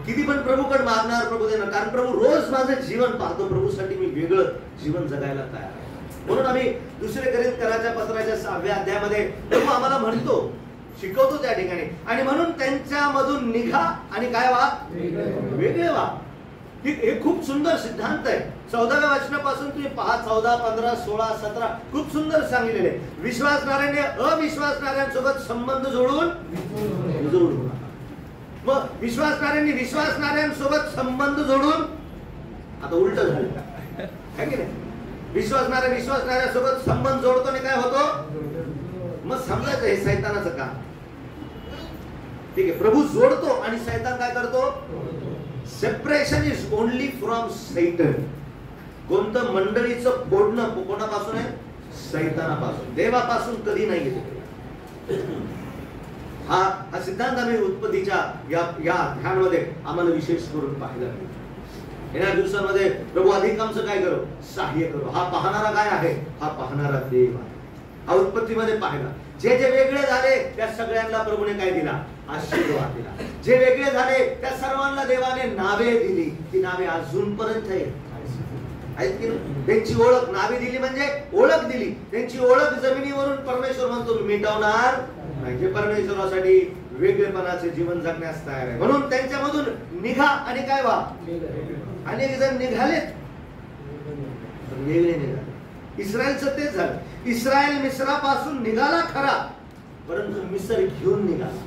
किती पण प्रभूकडे मागणार प्रभू देणार. कारण प्रभू रोज माझं जीवन पाहतो. प्रभूसाठी मी वेगळं जीवन जगायला तयार आहे. म्हणून आम्ही 2 कोरिंथीच्या पत्राच्या 6व्या अध्यायामध्ये प्रभू आम्हाला म्हणतो, शिकवतो त्या ठिकाणी, आणि म्हणून त्यांच्यामधून निघा आणि काय व्हा, वेगळे व्हा. हे खूप सुंदर सिद्धांत आहे. 14व्या वचनापासून तुम्ही पहा, 14, 15, 16, 17 खूप सुंदर सांगितलेले. विश्वासणाऱ्याने अविश्वासणाऱ्यांसोबत संबंध जोडून नका. मग विश्वासणाऱ्यांनी विश्वासणाऱ्यांसोबत संबंध जोडून, आता उलट झालं काय की नाही, विश्वासणाऱ्यासोबत संबंध जोडतो आणि काय होतो, मग समजायचं हे सैतानाचं काम. ठीक आहे, प्रभू जोडतो आणि सैतान काय करतो. Separation is only from Satan. कोणतं मंडळीचं फोडणं कोणापासून आहे, सैतानापासून, देवापासून कधी नाही येते. हा सिद्धांत आम्ही उत्पत्तीच्या या अध्यायामध्ये आम्हाला विशेष करून पाहिला. येणाऱ्या दिवसांमध्ये प्रभू अधिक आमचं काय करो, सहाय्य करो. हा पाहणारा काय आहे, हा पाहणारा देव आहे. हा उत्पत्तीमध्ये पाहिला. जे जे वेगळे झाले त्या सगळ्यांना प्रभूने काय दिला, आशीर्वाद दिला. जे वेगळे झाले त्या सर्वांना देवाने नावे दिली. ती नावे अजूनपर्यंत आहेत की नाही. त्यांची ओळख, नावे दिली म्हणजे ओळख दिली. त्यांची ओळख जमिनीवरून परमेश्वर म्हणतो मिटवणार नाही. जे परमेश्वरासाठी वेगळेपणाचे जीवन जगण्यास तयार आहे. म्हणून त्यांच्यामधून निघा आणि काय व्हा. अनेक जण निघालेत, वेगळे निघाले. इस्रायलचं तेच झालं. इस्रायल मिस्रापासून निघाला खरा, परंतु मिस्र घेऊन निघाला.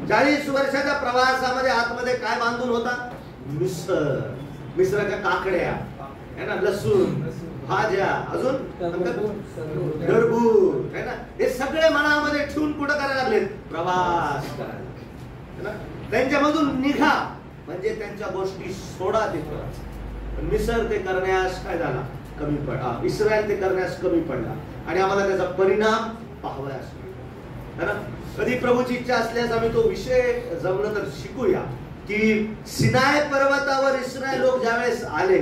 40 वर्षाच्या प्रवासामध्ये आतमध्ये काय बांधून होता, मिस्राच्या काकड्या है ना, लसूण, भाज्या, अजून टरबूज है ना, हे सगळे मनामध्ये ठेवून कुठं करायला लागले, प्रवास करायला. त्यांच्यामधून निघा म्हणजे त्यांच्या गोष्टी सोडा तिथं. मिसर ते करण्यास काय झाला, कमी पडला. इस्रायल ते करण्यास कमी पडला आणि आम्हाला त्याचा परिणाम पाहावयास मिळतो. कधी प्रभूची इच्छा असल्यास आम्ही तो विषय जमलं तर शिकूया की सिनाय पर्वतावर इस्रायल लोक ज्यावेळेस आले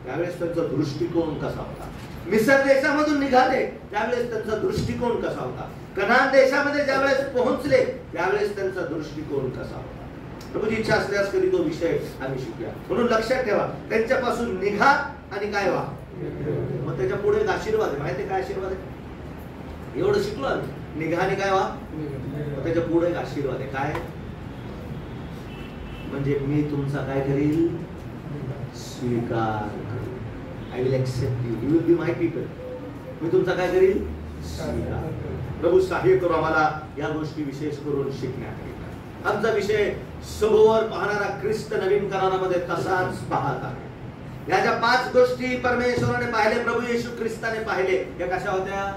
त्यावेळेस त्यांचा दृष्टिकोन कसा होता. मिसर देशामधून निघाले त्यावेळेस त्यांचा दृष्टिकोन कसा होता. कनान देशामध्ये ज्यावेळेस पोहोचले त्यावेळेस त्यांचा दृष्टिकोन कसा होता. प्रभूची इच्छा असल्यास कधी तो विषय आम्ही शिकूया. म्हणून लक्षात ठेवा, त्यांच्यापासून निघा आणि काय व्हा. मग त्याच्या पुढे एक आशीर्वाद आहे. माहिती काय आशीर्वाद आहे, एवढं शिकलो आम्ही. निघा आणि काय व्हा. त्याच्या पुढे एक आशीर्वाद आहे. काय म्हणजे मी तुमचा काय करील, स्वीकार करेल. I will accept you, you will be my people. मी तुमचा काय करील, स्वीकार. प्रभू सहाय्य करू आम्हाला या गोष्टी विशेष करून शिकण्याकरिता. आमचा विषय सभोवर पाहणारा ख्रिस्त नवीन करारामध्ये तसाच पाहत आहे. याच्या 5 गोष्टी परमेश्वराने पाहिले, प्रभू येशू ख्रिस्ताने पाहिले. या कशा होत्या,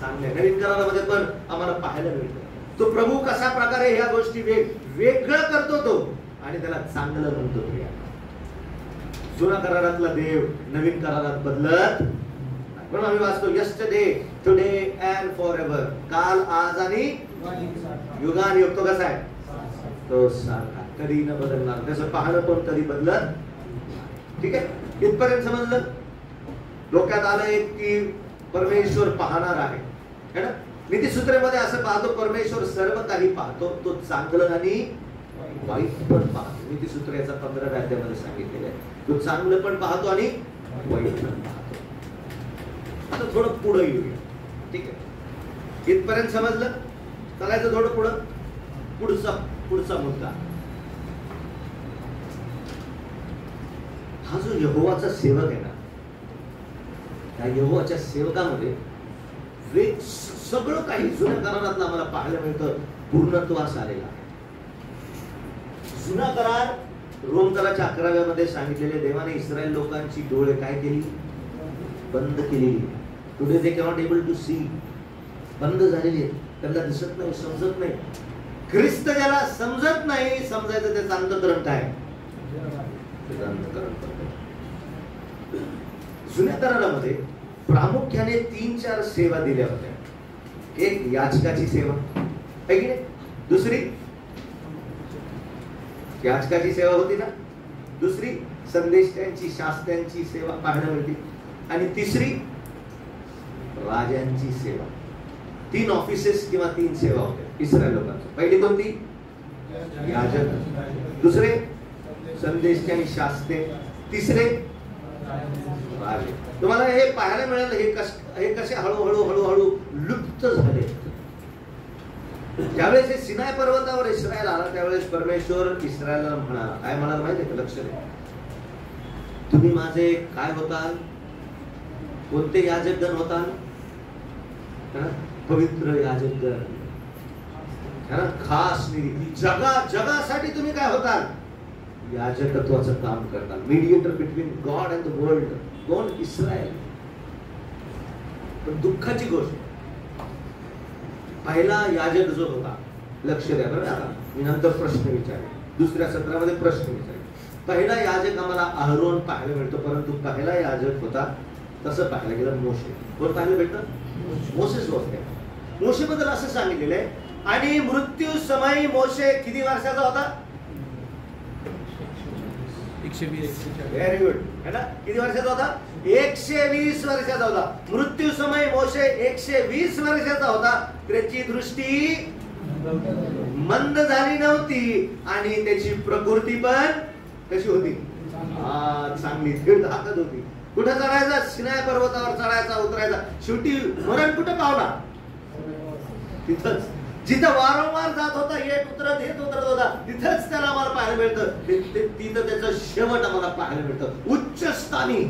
चांगल्या. नवीन करारामध्ये पण आम्हाला पाहायला मिळतं तो प्रभू कशा प्रकारे ह्या गोष्टी वेगळं करतो तो, आणि त्याला चांगलं म्हणतो. जुना करारातला देव नवीन करारात बदलत. म्हणून आम्ही वाचतो yesterday, today and for ever. काल, आज आणि युगानुयुग. तो कसा आहे, तो सारखा, कधी न बदलणार. त्याचं पाहणं पण कधी बदलत. ठीक आहे, इथपर्यंत समजलं. डोक्यात आलंय की परमेश्वर पाहणार आहे है ना. नीतिसूत्रामध्ये असं पाहतो, परमेश्वर सर्व काही पाहतो, तो चांगलं आणि वाईट पण पाहतो. नीतिसूत्र याचा 15व्या अध्यायामध्ये सांगितलेलं आहे. तो चांगलं पण पाहतो आणि वाईट पण पाहतो. आता थोडं पुढे येऊया. ठीक आहे, इथपर्यंत समजलं. चालायचं थोडं पुढं. पुढचा मुद्दा, हा जो यहोवाचा सेवक आहे ना, त्या यहोवाच्या सेवकामध्ये सगळं काही जुन्या करारातलं आम्हाला पाहायला मिळतं, पूर्णत्वास आलेला आहे. जुना करार रोमकराच्या 11व्यामध्ये सांगितलेले, देवाने इस्रायल लोकांची डोळे काय केली, बंद केलेली. Today they cannot able to see. बंद झालेली आहे, त्यांना दिसत नाही, समजत नाही. ख्रिस्त ज्याला समजत नाही, समजायचं त्याचं अंतःकरण काय, अंतःकरण. जुन्या करारामध्ये प्रामुख्याने 3-4 सेवा दिल्या होत्या. एक याचकाची सेवा आहे की नाही, दुसरी याचकाची सेवा होती ना, दुसरी संदेष्टांची, शास्त्यांची सेवा पाहायला मिळते, आणि तिसरी राजांची सेवा. 3 ऑफिसेस किंवा 3 सेवा होत्या इस्रायल लोकांच्या. पहिली कोणती, याजक. दुसरे संदेष्टे आणि शास्त्रे. तिसरे राजे. तुम्हाला हे पाहायला मिळेल हे कसे हळूहळू हळूहळू लुप्त झाले. ज्यावेळेस हे सिनाय पर्वतावर इस्रायल आला त्यावेळेस परमेश्वर इस्रायलला म्हणाला, काय म्हणाला माहितीये का? लक्ष द्या. तुम्ही माझे काय होताल? कोणते याजकगण होताल? पवित्र याजकगण, खास निधी. जगासाठी तुम्ही काय होताल? याजकत्वाचं काम करताल. Mediator between God and the world. कोण? इस्रायल. पण दुःखाची गोष्ट, पहिला याजक जो होता, लक्ष द्या बरं. आता मी नंतर प्रश्न विचारेन, दुसऱ्या सत्रामध्ये प्रश्न विचारेन. पहिला याजक आम्हाला अहरोन पाहायला मिळतो, परंतु पहिला याजक होता तसं पाहायला गेलं मोशे. कोण पाहायला भेटतं? मोसेस होते. मोशे बद्दल असं सांगितलेलं आहे, आणि मृत्यू समयी मोशे किती वर्षाचा होता? 120. Very good. है ना? किती वर्षाचा होता? 120 वर्षाचा होता. मृत्यू समय मोशे 120 वर्षाचा होता. त्याची दृष्टी मंद झाली नव्हती आणि त्याची प्रकृती पण कशी होती? चांगली, थेट हाकत होती. कुठं चढायचा? सिनाय पर्वतावर चढायचा, उतरायचा. शेवटी मरण कुठं पावला? तिथंच, जिथं वारंवार जात होता, येत उतरत होता, तिथंच त्याला आम्हाला पाहायला मिळतं. तिथं त्याचं शेवट आम्हाला पाहायला मिळतं, उच्च स्थानी.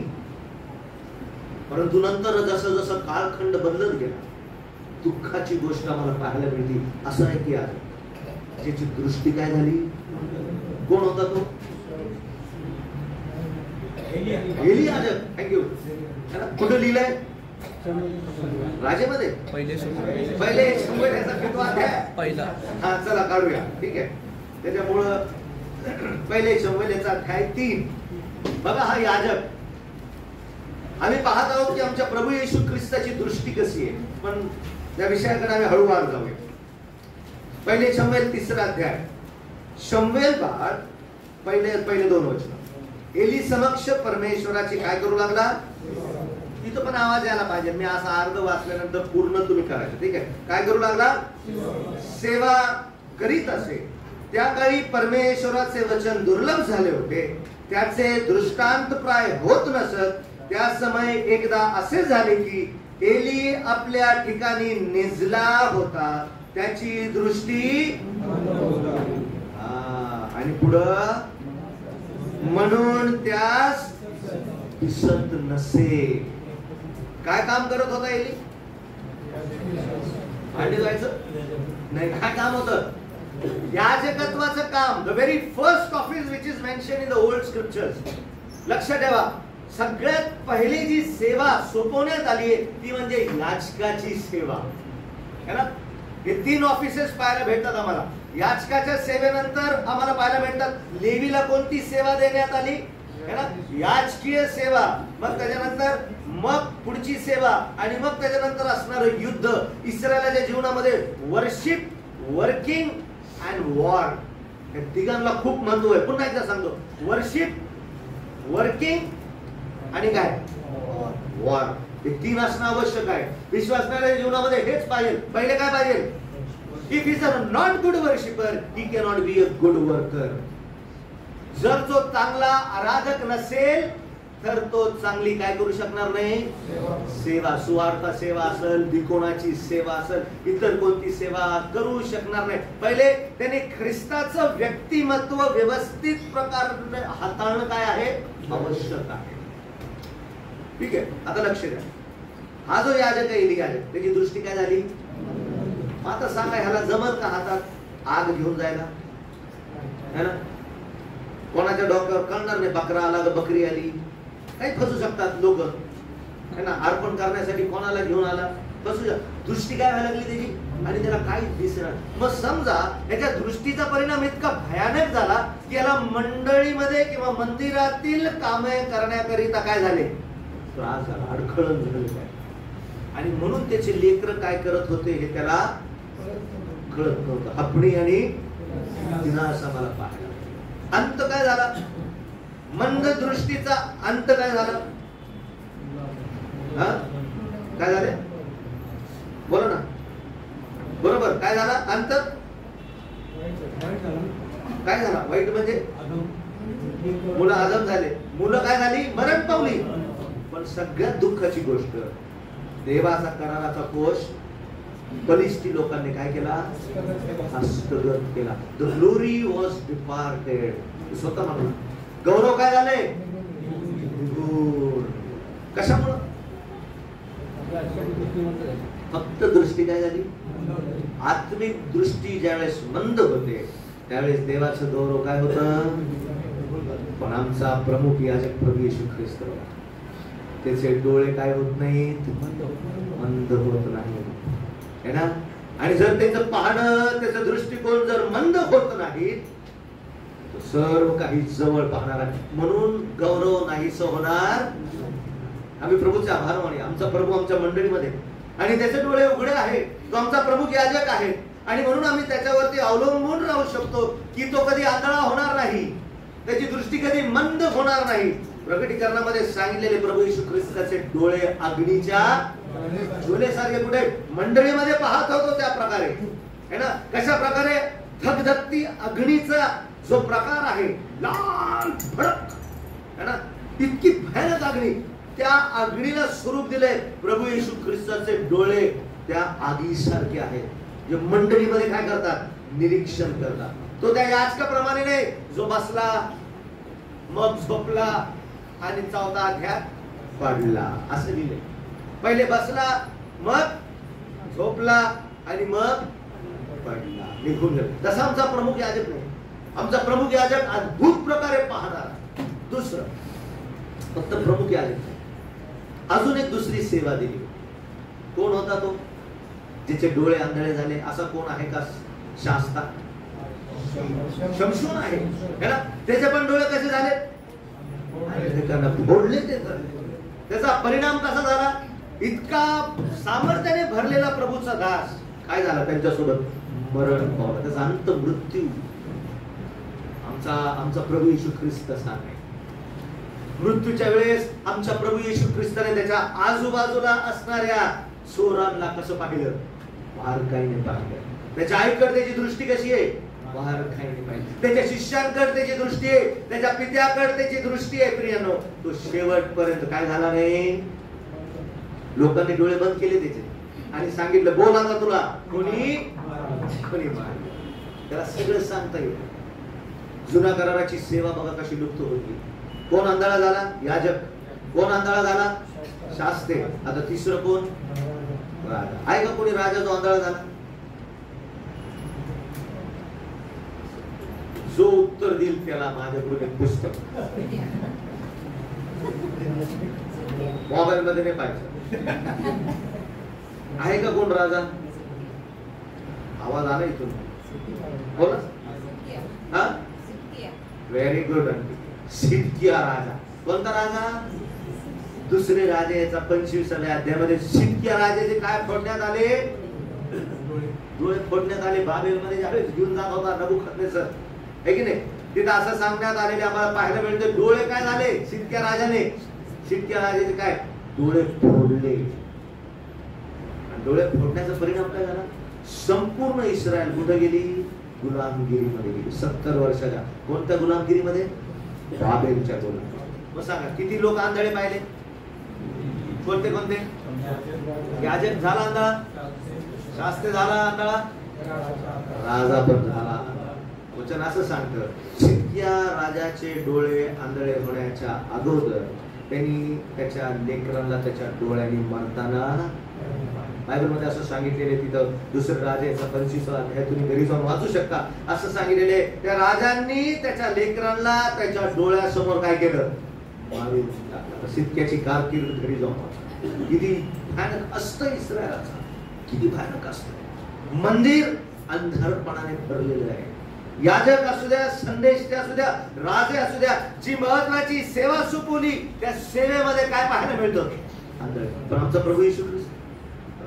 परंतु नंतर जसं जसं कालखंड बदलत गेला, दुःखाची गोष्ट आम्हाला पाहायला मिळते. असं आहे की आज ज्याची दृष्टी काय झाली? कोण होता तो? एली याजक. थँक्यू. कुठं लिहिलंय? राजेमध्ये पहिले शंभर पहिला. हा, चला काढूया. ठीक आहे. त्याच्यामुळं पहिले शंभर अध्याय 3. बघा, हा याजक. आम्ही पाहत आहोत की आमच्या प्रभू येशू ख्रिस्ताची दृष्टी कशी आहे, पण त्या विषयाकडे आम्ही हळूवार जाऊया. पहिले शंभर 3 अध्याय. शंभर पाठ पहिले 2 वचन. एली समक्ष परमेश्वराची काय करू लागला? तिथं पण आवाज यायला पाहिजे. मी असा अर्ध वाचल्यानंतर पूर्ण तुम्ही करायचं. ठीक आहे. काय करू लागला? सेवा करीत असे. त्या काळी परमेश्वराचे वचन दुर्लभ झाले होते, त्याचे दृष्टांत प्राय होत नसत. त्या समय एकदा असे झाले की एली आपल्या ठिकाणी निजला होता, त्याची दृष्टी आणि पुढं म्हणून त्यास दिसत नसे. काय काम करत होता एली? भांडी जायचं नाही. काय काम होतं? याजकत्वाचं काम. The very first office which is mention in the old scriptures. लक्ष ठेवा, सगळ्यात पहिली जी सेवा सोपवण्यात आली आहे ती म्हणजे याजकाची सेवा. है ना? हे 3 ऑफिसेस पाहायला भेटतात आम्हाला. याजकाच्या सेवेनंतर आम्हाला पाहायला मिळतात लेवीला कोणती सेवा देण्यात आली? है ना? याजकीय सेवा. मग त्याच्यानंतर मग पुढची सेवा, आणि मग त्याच्यानंतर असणारं युद्ध. इस्रायलाच्या जीवनामध्ये वर्शिप, वर्किंग अँड वॉर, या तिघांना खूप महत्व आहे. पुन्हा एकदा सांगतो, वर्शिप, वर्किंग आणि काय? वॉर. हे 3 असणं आवश्यक आहे. विश्वासणाऱ्या जीवनामध्ये हेच पाहिजे. पहिले काय पाहिजे? If is a not good worshipper, he cannot be a good worker. जर तो चांगला आराधक नसेल तर तो चांगली काय करू शकणार नाही? सेवा, सुवार्थ सेवा असेल, दिकोणाची सेवा असेल, इतर कोणती सेवा करू शकणार नाही. पहिले त्याने ख्रिस्ताचं व्यक्तिमत्व व्यवस्थित प्रकारे हाताळणं काय आहे? आवश्यक आहे. ठीक आहे. आता लक्ष द्या, हा जो याजक आहे एली याजक, त्याची दृष्टी काय झाली? आता सांगा, ह्याला जमल का हातात आग घेऊन जायला? है ना? कोणाच्या डोक्यावर कळणार नाही. बकरा आला, बकरी आली, काही फसू शकतात लोक. है ना? अर्पण करण्यासाठी कोणाला घेऊन आला, फसू शकतात. दृष्टी काय व्हायला लागली त्याची, आणि त्याला काहीच दिसणार. मग समजा याच्या दृष्टीचा परिणाम इतका भयानक झाला की याला मंडळीमध्ये किंवा मंदिरातील कामे करण्याकरिता काय झाले? त्रास झाला, अडखळण झाली काय. आणि म्हणून त्याचे लेकरं काय करत होते हे त्याला कळत नव्हतं. हपणी आणि विनाश आम्हाला पाहायला. अंत काय झाला? मंद दृष्टीचा अंत काय झाला? काय झाले? बोला ना. बरोबर. काय झाला अंत? काय झाला? वाईट म्हणजे मुलं आदम झाले. मुलं काय झाली? मरण पावली. पण सगळ्यात दुःखाची गोष्ट, देवाचा कराराचा कोष बलिष्ठी लोकांनी काय केला? हस्तगत केला. The glory was departed. स्वतः म्हणून गौरव काय झाले? कशामुळं? फक्त दृष्टी काय झाली? आत्मिक दृष्टी ज्यावेळेस मंद होते त्यावेळेस देवाचं गौरव काय होतं? पण आमचा प्रमुख याजक प्रभू येशू ख्रिस्त, त्याचे डोळे काय होत नाहीत? मंद होत नाही, है ना? आणि जर त्याचं पाहणं, त्याचा दृष्टिकोन जर मंद होत नाही तर सर्व काही जवळ पाहणार आहे. म्हणून गौरव नाहीस होणार. आम्ही प्रभूचे आभार मानूया. आमचा प्रभू आमच्या मंडळीमध्ये आणि त्याचे डोळे उघडे आहे. तो आमचा प्रमुख याजक आहे आणि म्हणून आम्ही त्याच्यावरती अवलंबून राहू शकतो की तो कधी आंधळा होणार नाही, त्याची दृष्टी कधी मंद होणार नाही. प्रकटीकरणामध्ये सांगितलेले प्रभू येशू ख्रिस्ताचे डोळे अग्नीच्या ज्वालेसारखे कुठे मंडळीमध्ये पाहत होतो त्या प्रकारे, है ना? कशा प्रकारे? धगधगती अग्नीचा जो प्रकार आहे, लाल भडक, है ना? इतकी भयानक अग्नी, त्या अग्नीला स्वरूप दिले. प्रभू येशू ख्रिस्ताचे डोळे त्या आगीसारखे आहेत, जे मंडळीमध्ये काय करतात? निरीक्षण करतात. तो त्या याजकाप्रमाणे नाही जो बसला मग झोपला आणि 14 अध्याय पडला, असं लिहिले. पहिले बसला, मग झोपला आणि मग पडला, निघून गेला. तसा आमचा प्रमुख याजक नाही. आमचा प्रमुख याजक अद्भुत प्रकारे पाहणार. दुसरं, फक्त प्रमुख याजक नाही, अजून एक दुसरी सेवा दिली. कोण होता तो? जिचे डोळे आंधळे झाले. असा कोण आहे का? शास्ता शमशोन आहे, है ना? त्याचे पण डोळे कसे झाले? फोडले. त्याचा परिणाम कसा झाला? इतका सामर्थ्याने भरलेला प्रभूचा दास काय झाला? त्यांच्यासोबत मरण पावला. त्याचा अंत मृत्यू. आमचा प्रभू येशू ख्रिस्त सांगे मृत्यूच्या वेळेस आमच्या प्रभू येशू ख्रिस्ताने त्याच्या आजूबाजूला असणाऱ्या चोरांना कसं पाहिलं? बारकाईने पाहिलं. त्याच्या आईकडे त्याची दृष्टी कशी आहे? बारकाईने पाहिलं. त्याच्या शिष्यांकडे त्याची दृष्टी आहे, त्याच्या पित्याकडे त्याची दृष्टी आहे. प्रियानो, तो शेवटपर्यंत काय झाला नाही? लोकांनी डोळे बंद केले त्याचे आणि सांगितलं, बोल आता तुला कोणी मारलं. त्याला सगळं सांगता येईल. जुन्या कराराची सेवा बघा कशी लुप्त होती. कोण आंधळा झाला? याजक. कोण आंधळा झाला? शास्ते. आता तिसरं कोण? राजा. आहे का कोणी राजा जो आंधळा झाला? जो उत्तर देईल त्याला माझ्याकडून एक पुस्तक, मोबाईल मध्ये नाही पाहिजे. आहे का कोण राजा? आवाज आला इथून, बोला. हा, व्हेरी गुड. सिदकिया राजा. कोणता राजा? दुसरे राजे. याचा 25व्या अध्यायामध्ये सिदकिया राजाचे काय फोडण्यात आले? डोळे फोडण्यात आले. बाबेलमध्ये ज्यावेळेस घेऊन जात होता नबुकदनेस्सर, है की नाही, तिथं असं सांगण्यात आलेले आम्हाला पाहायला मिळते. डोळे काय झाले? सिदकिया राजाने, सिदकिया राजाचे काय? डोळे फोडले. डोळे फोडण्याचा परिणाम काय झाला? संपूर्ण इस्रायल कुठे गेली? गुलामगिरीमध्ये गेली. 70 वर्षाच्या. कोणत्या गुलामगिरीमध्ये? बाबेलच्या गुलामगिरीमध्ये. मग सांगा किती लोक आंधळे पाहिले? कोणते कोणते? याजक झाला आंधळा, शास्त्री झाला आंधळा, राजा पण झाला. वचन असं सांगतं, सिदकिया राजाचे डोळे आंधळे होण्याच्या अगोदर त्यांनी त्याच्या लेकरांना त्याच्या डोळ्यांनी मारताना, बायबलमध्ये असं सांगितलेले, तिथं दुसरं राजा याचा 25वा अध्याय तुम्ही घरी जाऊन वाचू शकता. असं सांगितलेले, त्या राजांनी त्याच्या लेकरांना त्याच्या डोळ्यासमोर काय केलं? मारून टाकलं. सिदकियाची कारकीर्द घरी जाऊन किती भयानक असतं इस्रायलाचा, किती भयानक असतं. मंदिर अंधरपणाने भरलेलं आहे. याजक असू द्या, संदेश असू द्या, राजे असू द्या, जी महत्वाची सेवा सुपवली त्या सेवेमध्ये काय पाहायला मिळतं? आंधळे. पण आमचा प्रभू येशू ख्रिस्त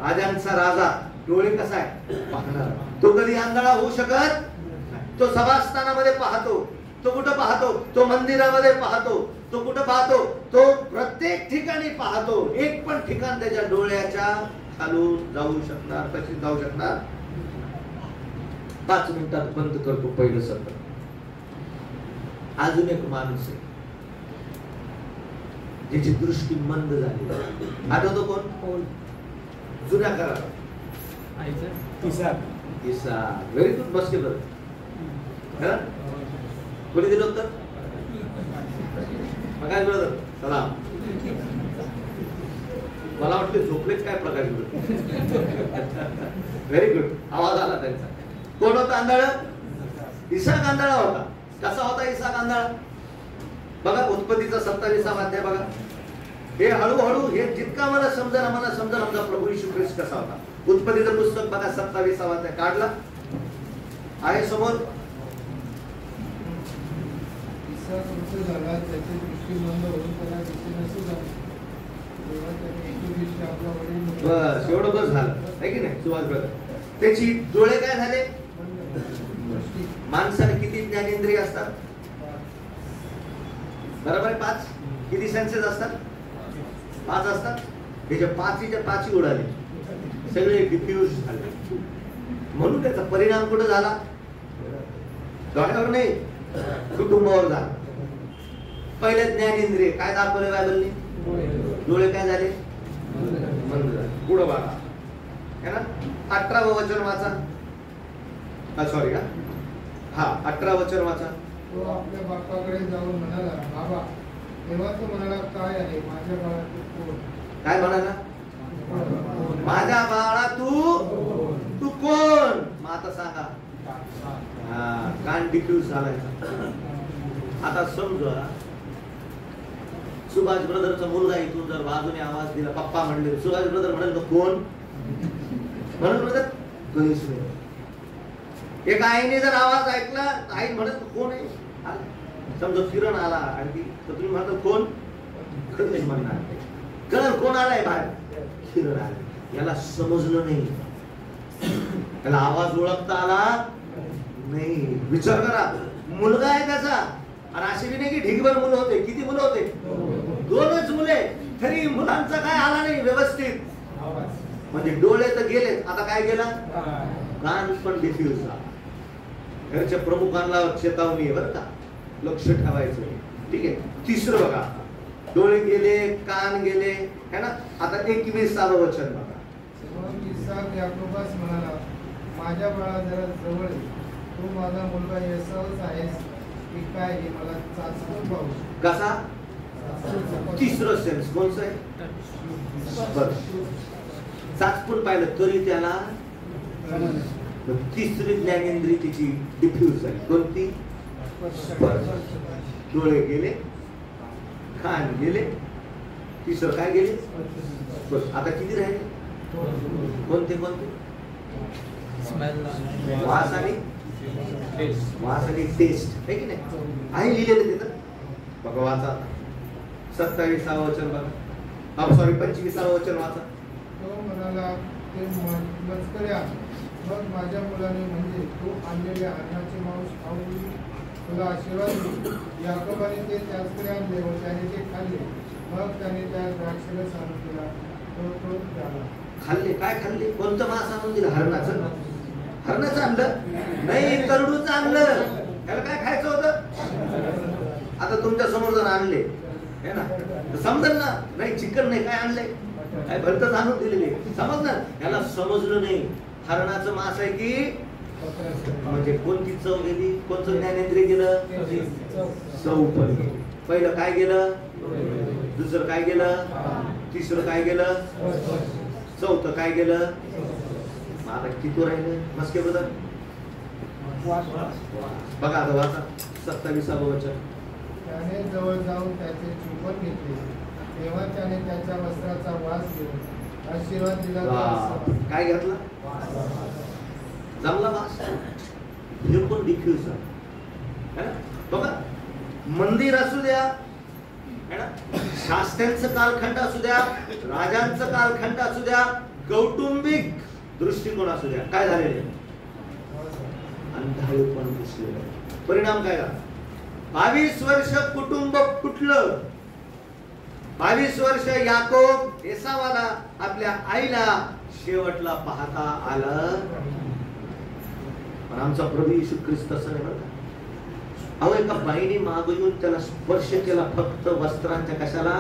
राजांचा राजा, डोळे कसा आहे? पाहणार. तो कधी आंधळा होऊ शकत नाही. तो सभास्थानामध्ये पाहतो. तो कुठं पाहतो? तो मंदिरामध्ये पाहतो. तो कुठं पाहतो? तो प्रत्येक ठिकाणी पाहतो. एक पण ठिकाण त्याच्या डोळ्याच्या खालून जाऊ शकणार, तशी जाऊ शकणार. 5 मिनिटात बंद करतो पहिलं सत्र. अजून एक माणूस आहे, ज्याची दृष्टी मंद झाली. आठवतो कोण? जुन्या करारात इसाक. Very good. बस केलं कोणी दिलं होतं? मग काय ब्रदर सलाम. मला वाटलं झोपलेच काय प्रकार. Very good. आवाज आला त्यांचा. कोण होता आंधळ? इसाक आंधळा होता. कसा होता इसाक आंधळा? बघा उत्पत्तीचा 27वा अध्याय बघा. हे हळूहळू हे जितका मला समजेल आमचा प्रभू येशू ख्रिस्त कसा होता. उत्पत्तीचं पुस्तक बघा 27वा अध्याय काढला आहे समोर. इसाक वृद्ध झाला, त्याची दृष्टी मंद होऊन त्याला दिसेनासे झाले. तेव्हा त्याने एके दिवशी आपला वडील बस एवढं बस झालं आहे की नाही सुभाष ब्रदर. त्याची डोळे काय झाले? माणसाला किती ज्ञानेंद्रिय असतात? बरोबर आहे 5. किती सेन्सेस असतात? 5 असतात. त्याच्या 5च्या 5 उडाले, सगळे डिफ्यूज झाले. म्हणून त्याचा परिणाम कुठे झाला? डोळ्यावर नाही, कुटुंबावर झाला. पहिले ज्ञानेंद्रिय काय दाखवले बायबलने? डोळे काय झाले? मंद झाले. पुढं बघा है ना. 18वं वचन वाचा. सॉरी हा 18 वचन वाचा. तो आपल्या बापाकडे जाऊन म्हणाला, बाबा. तेव्हा तो म्हणाला, काय आहे माझ्या बाळा तू कोण? काय म्हणाला? माझ्या बाळा तू कोण? मग आता सांगा. कान डिफ्यूज झालाय. आता समजा सुभाष ब्रदरचा मुलगा इथून जर बाजूने आवाज दिला, पप्पा म्हणले, सुभाष ब्रदर म्हणाल तर कोण म्हणून ब्रदर कोणीच नाही. एक आईने जर आवाज ऐकला, आई म्हणत कोण आहे? समजा किरण आला आणखी तर तुम्ही म्हणता कोण? कळेल म्हणणार. कळेल कोण आलाय बाहेर? किरण आला. याला समजलं नाही, त्याला आवाज ओळखता आला नाही. विचार करा, मुलगा आहे त्याचा. आणि असे बी नाही की ढिगभर मुलं होते. किती मुलं होते? 2च मुले. तरी मुलांचा काय आला नाही व्यवस्थित. म्हणजे डोळे तर गेले, आता काय गेला? कान पण डिफ्यूज झाला. घरच्या प्रमुखांना चेतावणी आहे बरं का, लक्ष ठेवायचं. ठीक आहे. 3रं बघा. डोळे गेले, कान गेले है ना. आता 21वं वचन बघा. मग इसाक याकोबास म्हणाला, माझ्या बाळा जरा जवळ ये. तू माझा मुलगा एसावच आहेस की काय हे मला चाचपून पाहू. कसा? 3रं सेन्स कोणचं आहे? बरं, चाचपून पाहिलं तरी त्याला 3री ज्ञानेंद्रिय तिची डिफ्यूज झाली. कोणती? डोळे गेले, कान गेले, 3रं काय गेले? बस. आता किती राहिले? कोणते? वास आणि टेस्ट आहे की नाही? आहे लिहिलेलं तिथं बघा. वाचा 27वं वचन बघा. सॉरी 25वं वचन वाचा. तो म्हणाला, ते मजकऱ्या. मग माझ्या मुलाने म्हणजे तू आणलेल्या अन्नाचे मांस खाऊन तुला आशीर्वाद देईल. याकोबाने ते त्याचकडे आणले व त्याने ते खाल्ले. मग त्याने त्या द्राक्षाला सांगून दिला, तो झाला. खाल्ले? काय खाल्ले? कोणतं मांस आणून दिलं? हरणाचं आणलं नाही, करडूचं आणलं. त्याला काय खायचं होतं? आता तुमच्या समोर जर आणले है ना, समजल ना. नाही चिकन नाही, काय आणले? काय भरतच आणून दिलेले, समजणार. याला समजलं नाही. हरणाचं मांस आहे की म्हणजे कोणती चव गेली? कोणतं ज्ञानेंद्रिय गेलं? चव पण गेली. पहिलं काय गेलं? दुसरं काय गेलं? 3रं काय गेलं? 4थं काय गेलं? आता किती राहिलं? मस्के बदल बघा. आता वाचा 27वं वचन. त्याने जवळ जाऊन त्याचे चुंबन घेतले. तेव्हा त्याने त्याच्या वस्त्राचा वास घेऊन आशीर्वाद दिला. काय घेतला? जमला वास. हे पण डिफ्यूज झालं. बघा, मंदिर असू द्या है ना, शास्त्यांचं कालखंड असू द्या, राजांचं कालखंड असू द्या, कौटुंबिक दृष्टिकोन असू द्या, काय झालेले? अंधाळेपण दिसलेलं. परिणाम काय झाला? 22 वर्ष कुटुंब फुटलं. 22 वर्ष याकोब एसावाला आपल्या आईला शेवटला पाहता आलं. पण आमचा प्रभू येशू ख्रिस्त तसं नाही बरं का. अहो एका बाईने मागे येऊन त्याला स्पर्श केला फक्त वस्त्रांच्या, कशाला?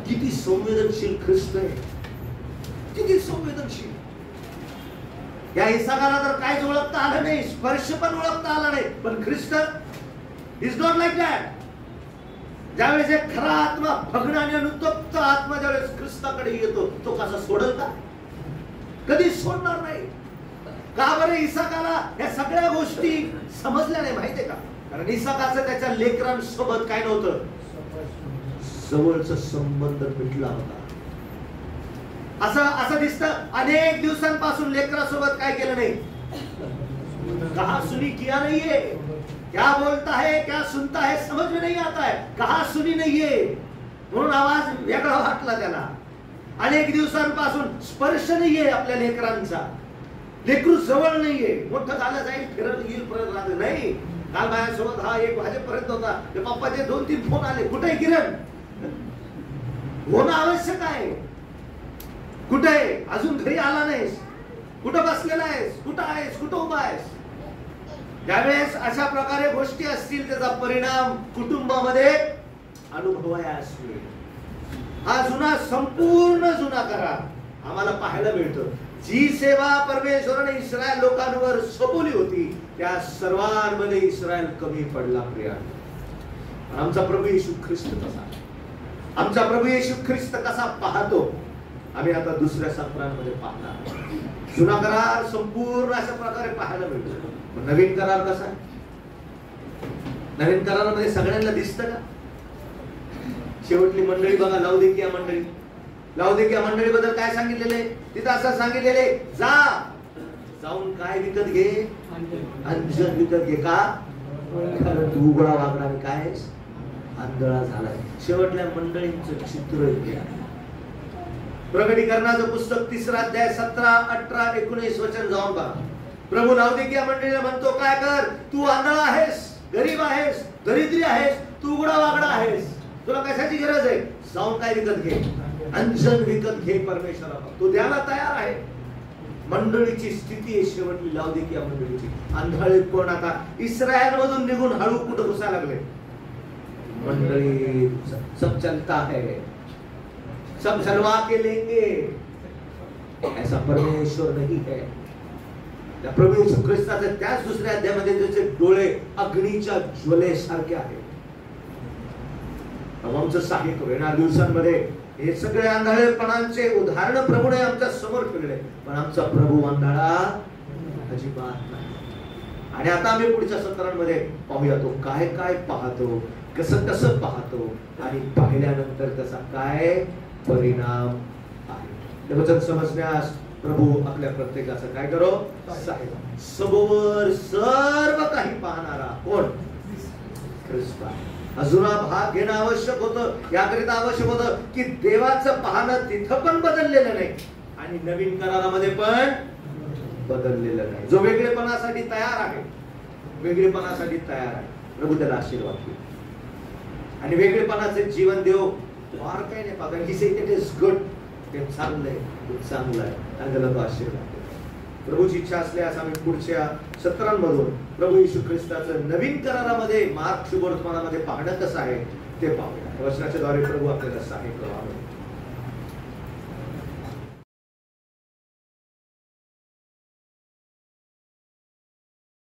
किती संवेदनशील ख्रिस्त आहे, किती संवेदनशील. या इसाकाला तर काहीच ओळखता आलं नाही, स्पर्श पण ओळखता आला नाही, पण ख्रिस्त इज नॉट लाईक दॅट. ज्यावेळेस एक खरा आत्मा, भग्न आणि अनुतप्त आत्मा ज्यावेळेस ख्रिस्ताकडे येतो, तो कसा सोडल का? कधीच सोडणार नाही. का बरं? इसाकाला या सगळ्या गोष्टी समजल्या नाही, माहितीये का? कारण इसाकाचं त्याच्या लेकरांसोबत काय नव्हतं, जवळचा संबंध मिटला होता. असं दिसतं अनेक दिवसांपासून लेकरासोबत काय केलं नाही, कहा सुनी किया नहीं है, क्या बोलता है क्या सुनता है समझ में नहीं आता है, कहा सुनी नहीं है, म्हणून आवाज वेगळा वाटला त्याला. अनेक दिवसांपासून स्पर्श नाहीये आपल्या लेकरांचा, लेकरू जवळ नाहीये, मोठं झालं जाईल, फिरत येईल, परत राहत नाही. काल माझ्यासोबत हा 1 वाजेपर्यंत होता, ते पप्पाचे 2-3 फोन आले, कुठे किरण, होणं आवश्यक आहे, कुठे अजून घरी आला नाहीस, कुठं बसलेला आहेस, कुठं आहेस, कुठं उभा आहेस. ज्यावेळेस अशा प्रकारे गोष्टी असतील त्याचा परिणाम कुटुंबामध्ये अनुभवायास मिळेल. हा जुना, संपूर्ण जुना करार आम्हाला पाहायला मिळतो. जी सेवा परमेश्वराने इस्रायल लोकांवर सोपवली होती त्या सर्वांमध्ये इस्रायल कमी पडला. प्रिया, आमचा प्रभू येशू ख्रिस्त कसा, आमचा प्रभू येशू ख्रिस्त कसा पाहतो आम्ही आता दुसऱ्या सत्रांमध्ये पाहणार. जुना करार संपूर्ण अशा प्रकारे पाहायला मिळतो. नवीन करार कसा? नवीन करारामध्ये सगळ्यांना दिसतं का? शेवटली मंडळी बघा, लाउदिकिया मंडळी, लाउदिकिया मंडळी बद्दल काय सांगितलेले? तिथं असं सांगितलेले, जाऊन काय विकत घे, अंजन विकत घे. का? कारण तू उघडा वागडा आणि काय आंधळा झालाय. शेवटल्या मंडळींचं चित्र आहे. प्रकटीकरणाचं पुस्तक 3 अध्याय 17, 18, 19 वचन जाऊन पहा. प्रभू लाउदिकिया मंडळीला म्हणतो, काय कर, तू आंधळा आहेस, गरीब आहेस, दरिद्री आहेस, तू उघडा वागडा आहेस, तुला कशाची गरज आहे? जाऊन काय विकत घे, अंजन विकत घे. परमेश्वराला तो द्यायला तयार आहे. मंडळीची स्थिती आहे शेवटली लाउदिकिया मंडळीची. आंधळे कोण? आता इस्रायल मधून निघून हळू कुठं घुसायला लागले. मंडळी सब चलता है, सब चलवा के लेंगे, ऐसा परमेश्वर नहीं है. त्या प्रभू येशू ख्रिस्ताचे त्याच दुसऱ्या अध्यायामध्ये त्याचे डोळे अग्नीच्या ज्वलेसारखे आहेत. आमचं साहित्य येणाऱ्या दिवसांमध्ये हे सगळे आंधळेपणाचे उदाहरण प्रभूने आमच्या समोर ठेवले, पण आमचा प्रभू आंधळा अजिबात नाही. आणि आता आम्ही पुढच्या सत्रांमध्ये पाहूया तो काय काय पाहतो, कसं कसं पाहतो आणि पाहिल्यानंतर त्याचा काय परिणाम आहे. हे वचन समजण्यास प्रभू आपल्या प्रत्येकाचं काय करो, सबोवर सर्व काही पाहणारा कोण? ख्रिस्त. जुना भाग घेणं आवश्यक होतं. याकरिता आवश्यक होतं की देवाचं पाहणं तिथं पण बदललेलं नाही आणि नवीन करारामध्ये पण बदललेलं नाही. जो वेगळेपणासाठी तयार आहे, वेगळेपणासाठी तयार आहे, प्रभू त्याला आशीर्वाद देईल. आणि वेगळेपणाचे जीवन देव फार काही नाही पाहत. ही से इट इज गुड, ते चांगलं आहे, चांगलं आहे आणि त्याला तो आशीर्वाद देतो. प्रभूची इच्छा असल्यास आम्ही पुढच्या सत्रांमधून प्रभू येशू ख्रिस्ताचं नवीन करारामध्ये मार्ग शुभवर्तमानामध्ये पाहणं कसं आहे ते पाहूया. वचनाच्या द्वारे प्रभू आपल्याला सहाय्य करावं.